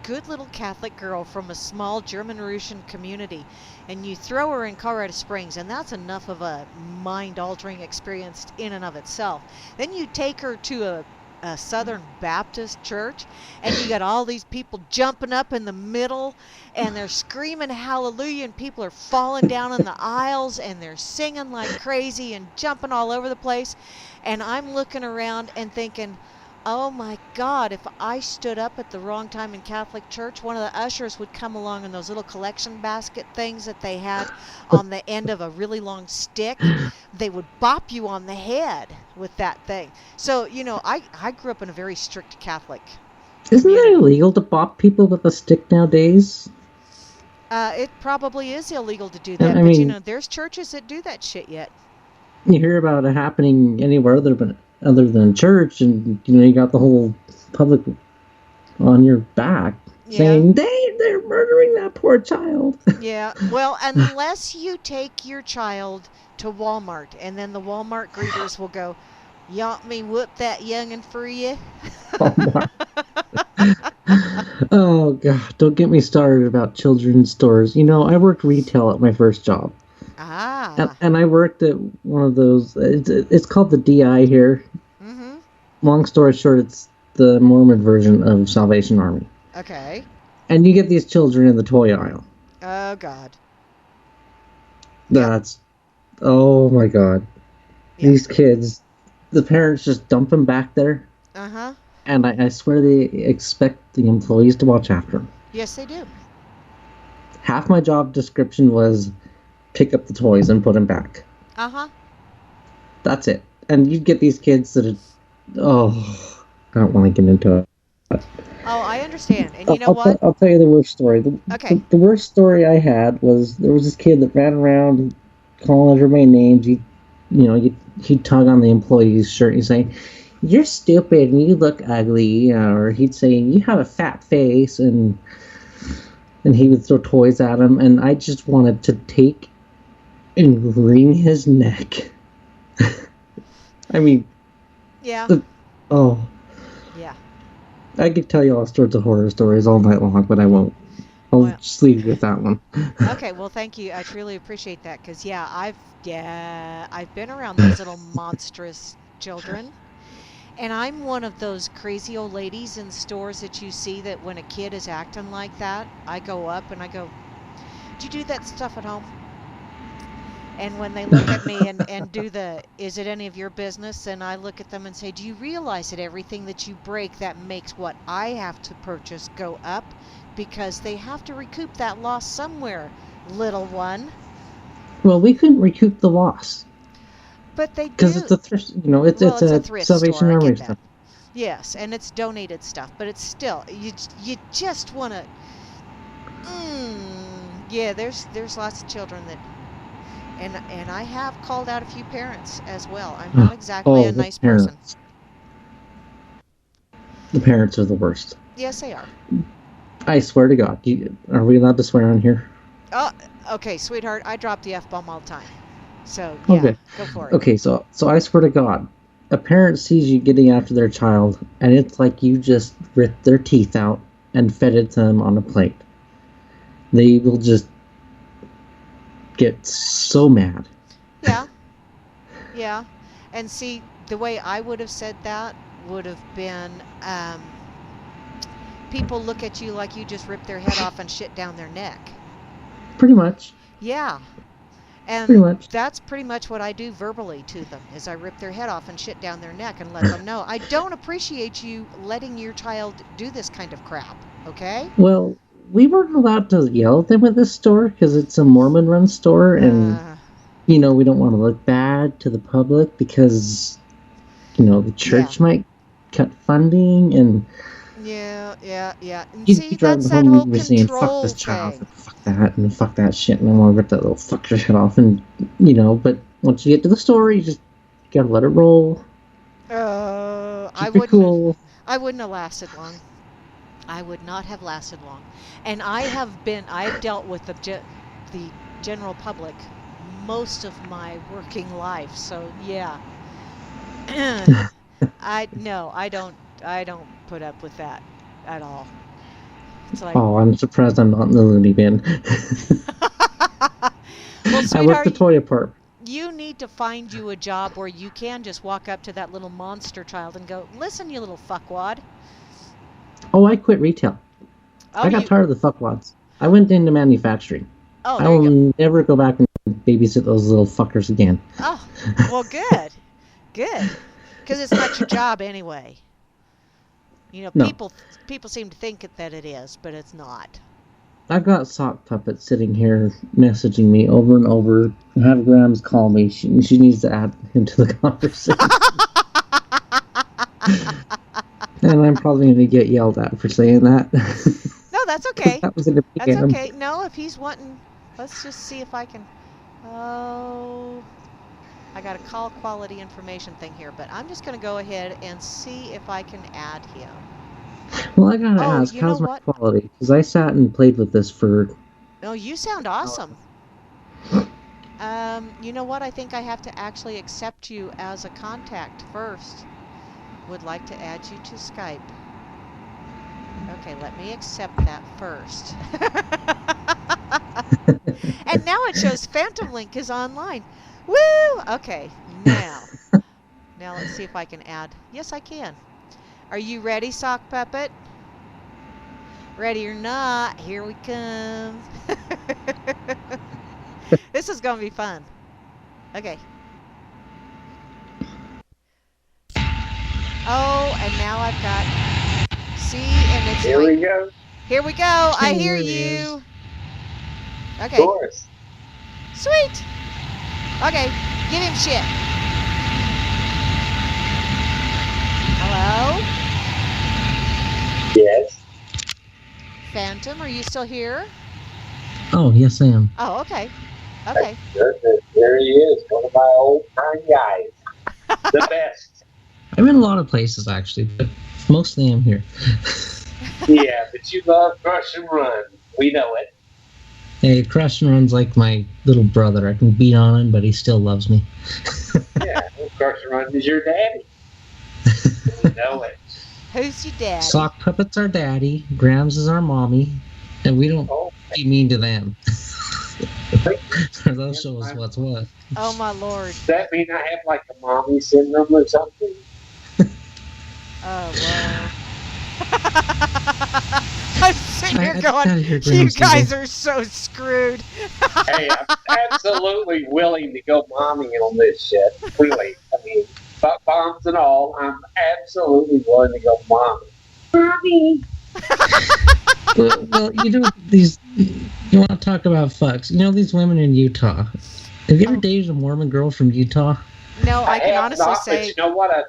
good little Catholic girl from a small German-Russian community, and you throw her in Colorado Springs, and that's enough of a mind-altering experience in and of itself. Then you take her to a Southern Baptist church, and you got all these people jumping up in the middle, and they're screaming hallelujah, and people are falling down in the aisles, and they're singing like crazy and jumping all over the place. And I'm looking around and thinking, oh my God, if I stood up at the wrong time in Catholic church, one of the ushers would come along in those little collection basket things that they had on the end of a really long stick. They would bop you on the head with that thing. So, I grew up in a very strict Catholic Isn't it community. illegal to bop people with a stick nowadays? It probably is illegal to do I that, but mean, there's churches that do that shit yet. you hear about it happening anywhere other than church, and you got the whole public on your back Yeah. saying they're murdering that poor child. Yeah. Well, unless you take your child to Walmart and then the Walmart greeters will go, "You want me whoop that youngin' for you?" Oh my. Oh god, don't get me started about children's stores. I worked retail at my first job. And, Ah. and I worked at one of those. It's called the DI here. Mhm. Long story short, it's the Mormon version of Salvation Army. Okay. And you get these children in the toy aisle. Oh God. Yep. That's oh my god. Yep. These kids, the parents just dump them back there, Uh-huh. and I swear they expect the employees to watch after them. Yes, they do. Half my job description was pick up the toys and put them back. Uh-huh. That's it. And you get these kids that are, oh, I don't want to get into it. Oh, I understand. And you know what? I'll tell you the worst story. Okay. The worst story I had was there was this kid that ran around calling everybody names. He'd tug on the employee's shirt and say, "You're stupid and you look ugly," or he'd say, "You have a fat face," and he would throw toys at him, and I just wanted to take and wring his neck. I mean, Yeah. oh, Yeah. I could tell you all sorts of horror stories all night long, but I won't. I'll Well, just leave you with that one. okay. Well, thank you. I truly appreciate that because I've been around those little monstrous children. And I'm one of those crazy old ladies in stores that you see that when a kid is acting like that, I go up and I go, "Do you do that stuff at home?" And when they look at me and do the, "Is it any of your business?" And I look at them and say, "Do you realize that everything that you break that makes what I have to purchase go up? Because they have to recoup that loss somewhere, little one." Well, we couldn't recoup the loss But they because do. it's a thrift. Well, It's it's a a thrift Salvation store. I Army get that. stuff. Yes, and it's donated stuff, but it's still you just want to. Yeah, there's lots of children that, and I have called out a few parents as well. I'm not exactly Oh, a nice person. the parents are the worst. Yes, they are. I swear to God, are we allowed to swear on here? Oh, okay, sweetheart. I drop the F-bomb all the time. So yeah, Okay. go for it. Okay, so I swear to God, a parent sees you getting after their child, and it's like you just ripped their teeth out and fed it to them on a plate. They will just get so mad. Yeah, yeah. And see, the way I would have said that would have been, people look at you like you just ripped their head off and shit down their neck. Pretty much. Yeah. Pretty And much. that's pretty much what I do verbally to them, is I rip their head off and shit down their neck and let them know I don't appreciate you letting your child do this kind of crap, okay? Well, we weren't allowed to yell at them at this store because it's a Mormon-run store, and Uh, we don't want to look bad to the public because the yeah. church might cut funding, and Yeah. And you'd see, be driving that's that home whole and be saying, "Fuck control this child, thing. fuck that shit," and I want to rip that little fucker's head off, and but once you get to the store, you just gotta let it roll. I Keep it wouldn't cool. I wouldn't have lasted long. I would not have lasted long. And I've dealt with the general public most of my working life. So yeah. I don't put up with that at all. It's like, Oh, I'm surprised I'm not in the loony bin. well, I work the sweetheart, toy apart. you need to find you a job where you can just walk up to that little monster child and go, "Listen, you little fuckwad." Oh, I quit retail. Oh, I got tired of the fuckwads. I went into manufacturing. Oh, I there you go. will never go back and babysit those little fuckers again. Oh, well, good. Good. Because it's not your job anyway. No. People seem to think that it is, but it's not. I've got Sock Puppet sitting here messaging me over and over. Have Grams call me. She needs to add him to the conversation. And I'm probably going to get yelled at for saying that. No, that's okay. That was in the That's beginning. okay. No, if he's wanting, let's just see if I can. Oh, I got a call quality information thing here, but I'm just going to go ahead and see if I can add him. Well, I gotta Oh, ask, you know how's my what? quality? Because I sat and played with this for. No, you sound awesome. You know what? I think I have to actually accept you as a contact first. Would like to add you to Skype. Okay, let me accept that first. And now it shows Phantom Link is online. Woo! Okay, now let's see if I can add. Yes, I can. Are you ready, Sock Puppet? Ready or not, here we come. This is going to be fun. Okay. Oh, and now I've got... See, and it's Here we go. Here we go. I hear Here it is. you. Of Okay. course. Sweet. Okay, give him shit. Hello? Yes. Phantom, are you still here? Oh, yes, I am. Oh, okay. Okay. There he is, one of my old time guys. The best. I've been a lot of places, actually, but mostly I'm here. Yeah, but you love Crush and Run. We know it. Hey, Crush and Run's like my little brother. I can beat on him, but he still loves me. Yeah, well, Crush and Run is your daddy. We know it. Who's your dad? Sock Puppet's our daddy, Grams is our mommy, and we don't Oh, be mean to them. They'll show us what's what. Oh, my Lord. does that mean I have like a mommy syndrome or something? Oh, well. I'm sitting here I going, gotta hear you Grams guys giggle. are so screwed. Hey, I'm absolutely willing to go mommy on this shit. Really. I mean, butt bombs and all, I'm absolutely willing to go mommy. Mommy. Well, you know, you want to talk about fucks. You know, these women in Utah. Have you ever dated a Mormon girl from Utah? No, I can have honestly not, say... but you know what? I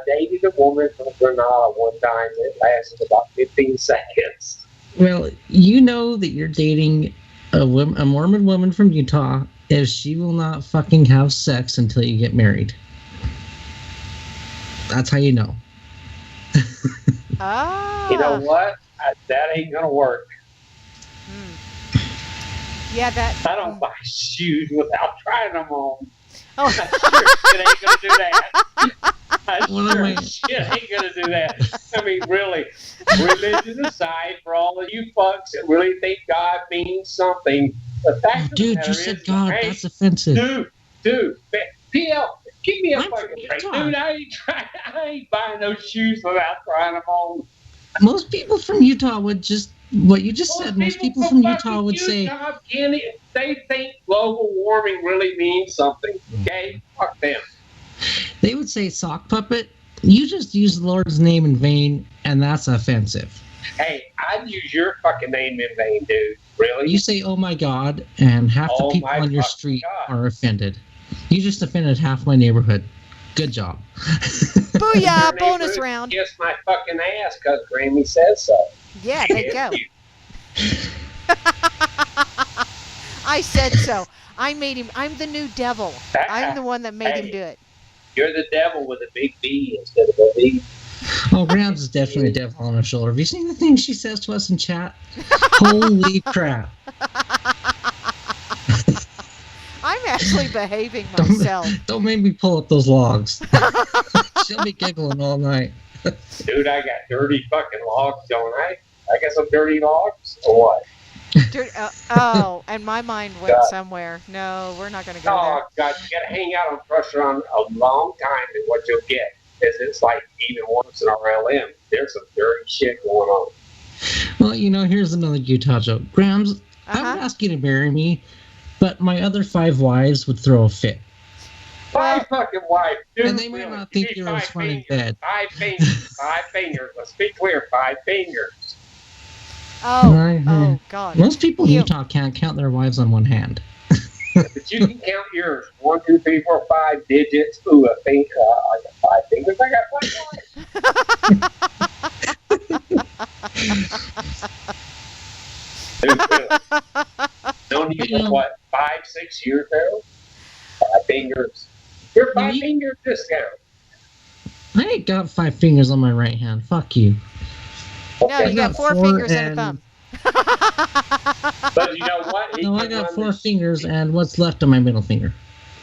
dated a woman from Granada one time. It lasted about 15 seconds. Well, you know that you're dating a Mormon woman from Utah if she will not fucking have sex until you get married. That's how you know. Ah. You know what? That ain't gonna work. Yeah, that... I don't buy shoes without trying them on. Oh. I sure shit ain't gonna do that. I One of sure my- shit ain't gonna do that. I mean, really, religion aside, for all of you fucks that really think God means something, the fact of the Dude, matter you is, said God. hey, That's offensive. dude, PL, give me a I'm fucking from break, Utah. dude. I ain't buying those shoes without trying them on. Most people from Utah would just what you just said. Most people from Utah would say, they think global warming really means something. Okay, fuck them. they would say, "Sock Puppet, you just used the Lord's name in vain, and that's offensive." Hey, I'd use your fucking name in vain, dude. Really? You say, "Oh my God," and half the Oh people my on your fucking street God. are offended. You just offended half my neighborhood. Good job. Booyah, Your bonus neighborhood round. Kiss my fucking ass because Grammy says so. Yeah, there you go. I said so. I made him. I'm the new devil. I'm the one that made him do it. You're the devil with a big B instead of a B. Oh, Grams is definitely a devil on her shoulder. Have you seen the things she says to us in chat? Holy crap. I'm actually behaving myself. Don't make me pull up those logs. She'll be giggling all night. Dude, I got dirty fucking logs, don't I? I got some dirty logs, or what? Dude, oh, and my mind went God. somewhere. No, we're not going to go Oh, God, you got to hang out on pressure on a long time and what you'll get is it's like even once in RLM. There's some dirty shit going on. Well, you know, here's another Utah joke. Grams, I Uh-huh. would ask you to marry me, but my other 5 wives would throw a fit. Five fucking wife, dude. And they might really, not give think me you're as 5 fun in fingers. bed. 5 fingers. 5 fingers. Let's be clear. 5 fingers. there. Oh, God. Most people in You- Utah can't count their wives on one hand. But you can count yours. 1, 2, 3, 4, 5 digits. Ooh, a finger. I got 5 fingers. I got 5 wives. Dude, really. Known you for what? 5, 6 years now? 5 fingers. Your 5-finger discount. I ain't got 5 fingers on my right hand. Fuck you. No, you got 4 fingers and a thumb. But you know what? No, I got 4 fingers and what's left on my middle finger.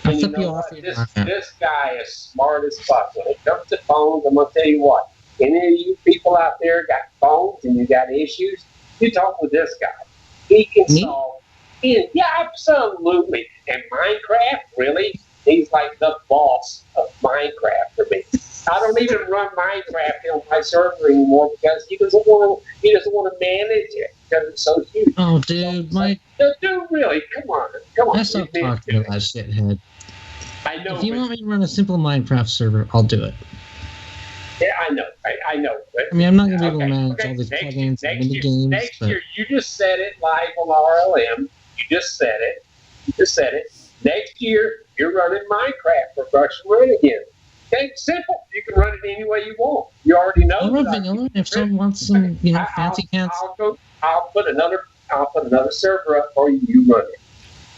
I flip you off. This guy is smart as fuck. When it comes to phones, I'm gonna tell you what. Any of you people out there got phones and you got issues, you talk with this guy. He can solve it. Yeah, absolutely. And Minecraft, really? He's like the boss of Minecraft for me. I don't even run Minecraft on my server anymore because he doesn't want to manage it because it's so huge. Oh, dude, dude, really? Come on. I stopped talking to that shithead. I know. If you want me to run a simple Minecraft server, I'll do it. Yeah, I know. I know. But, I mean, I'm not going to be able to manage all these plugins and mini games. Next year, you just said it live on RLM. You just said it. Next year, you're running Minecraft for Russian Run again. Okay, simple. You can run it any way you want. You already know. I'll run vanilla if someone wants some, fancy pants. I'll put another server up for you. You run it.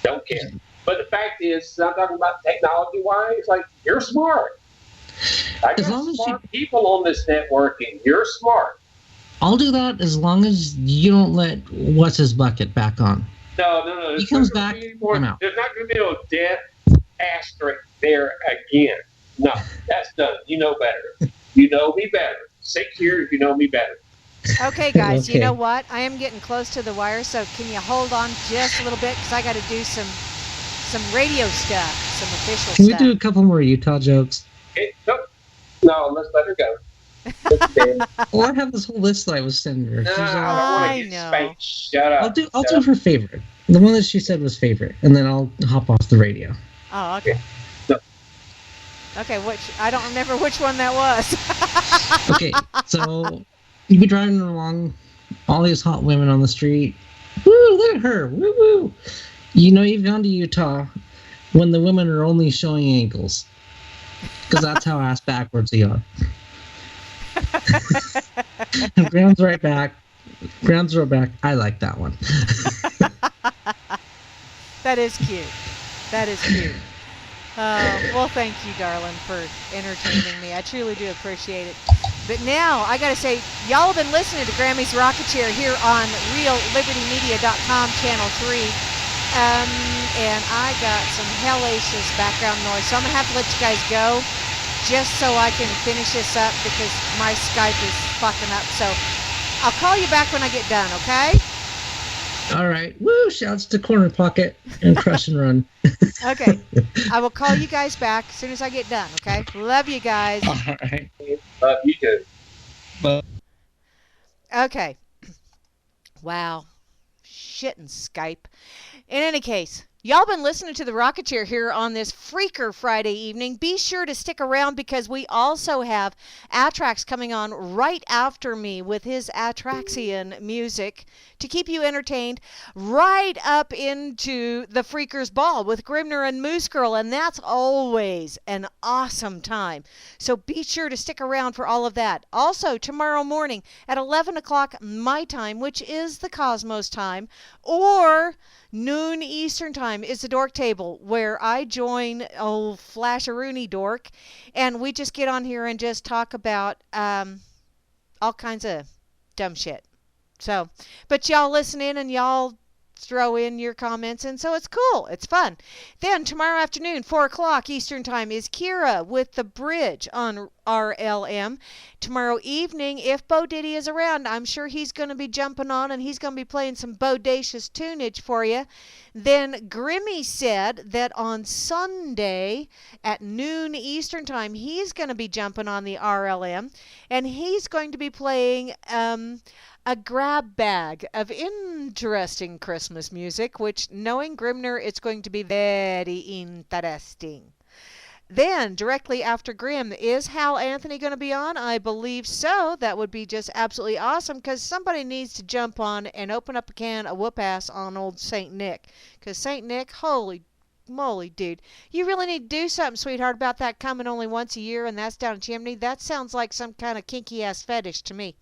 Don't care. But the fact is, I'm talking about technology-wise. Like, you're smart. I got smart people on this networking. You're smart. I'll do that as long as you don't let what's his bucket back on. No. He comes back. I'm out. There's not going to be no death asterisk there again. No, that's done. You know better. You know me better. 6 years, you know me better. Okay, guys, You know what? I am getting close to the wire, so can you hold on just a little bit? Because I got to do some radio stuff, some official stuff. Can we do a couple more Utah jokes? No, let's let her go. Well, I have this whole list that I was sending her. I know. Shut up. I'll do her favorite. The one that she said was favorite, and then I'll hop off the radio. Oh, okay. Okay, I don't remember which one that was. Okay, so you'd be driving along, all these hot women on the street. Woo, look at her. Woo, woo. You know you've gone to Utah when the women are only showing ankles. Because that's how ass backwards they are. And ground's right back. I like that one. That is cute. Well, thank you, darling, for entertaining me. I truly do appreciate it. But now, I got to say, y'all have been listening to Grammy's Rocketeer here on RealLibertyMedia.com, Channel 3. And I got some hellacious background noise, so I'm going to have to let you guys go just so I can finish this up because my Skype is fucking up. So I'll call you back when I get done, okay? All right. Woo, shouts to Corner Pocket and Crush and Run. Okay. I will call you guys back as soon as I get done, okay? Love you guys. All right. Love you too. Bye. Okay. Wow. Shitting Skype. In any case, y'all been listening to the Rocketeer here on this Freaker Friday evening. Be sure to stick around because we also have Atrax coming on right after me with his Atraxian music to keep you entertained right up into the Freakers Ball with Grimner and Moose Girl, and that's always an awesome time. So be sure to stick around for all of that. Also, tomorrow morning at 11 o'clock my time, which is the Cosmos time, or noon Eastern time, is the Dork Table, where I join old Flasharoonie Dork, and we just get on here and just talk about all kinds of dumb shit. So, but y'all listen in and y'all throw in your comments, and so it's cool. It's fun. Then tomorrow afternoon, 4 o'clock Eastern time, is Kira with The Bridge on RLM. Tomorrow evening, if Bo Diddy is around, I'm sure he's going to be jumping on and he's going to be playing some bodacious tunage for you. Then Grimmy said that on Sunday at noon Eastern time, he's going to be jumping on the RLM, and he's going to be playing a grab bag of interesting Christmas music, which, knowing Grimner, it's going to be very interesting. Then, directly after Grim, is Hal Anthony going to be on? I believe so. That would be just absolutely awesome, because somebody needs to jump on and open up a can of whoop-ass on old St. Nick. Because St. Nick, holy moly, dude. You really need to do something, sweetheart, about that coming only once a year, and that's down a chimney. That sounds like some kind of kinky-ass fetish to me.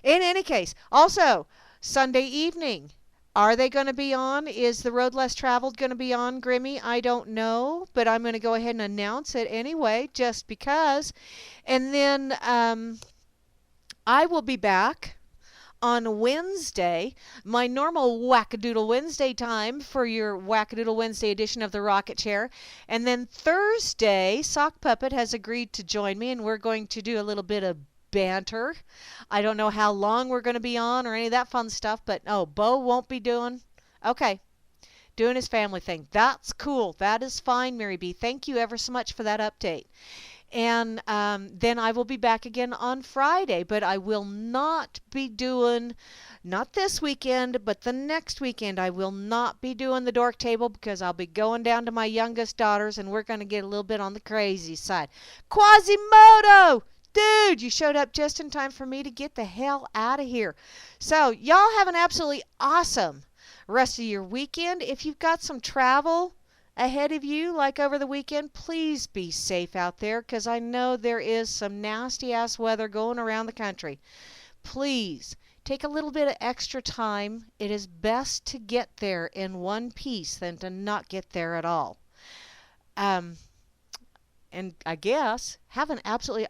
In any case, also, Sunday evening, Are they going to be on? Is the Road Less Traveled going to be on, Grimmy? I don't know, but I'm going to go ahead and announce it anyway, just because. And then I will be back on Wednesday, my normal Wackadoodle Wednesday time for your Wackadoodle Wednesday edition of the Rocket Chair. And then Thursday, Sock Puppet has agreed to join me, and we're going to do a little bit of banter. I don't know how long we're going to be on or any of that fun stuff, but oh, Bo won't be doing. Okay, doing his family thing. That's cool. That is fine, Mary B. Thank you ever so much for that update. And then I will be back again on Friday, but I will not be doing, not this weekend, but the next weekend. I will not be doing the dork table because I'll be going down to my youngest daughters and we're going to get a little bit on the crazy side. Quasimodo! Dude, you showed up just in time for me to get the hell out of here. So, y'all have an absolutely awesome rest of your weekend. If you've got some travel ahead of you, like over the weekend, please be safe out there because I know there is some nasty ass weather going around the country. Please take a little bit of extra time. It is best to get there in one piece than to not get there at all. And I guess have an absolutely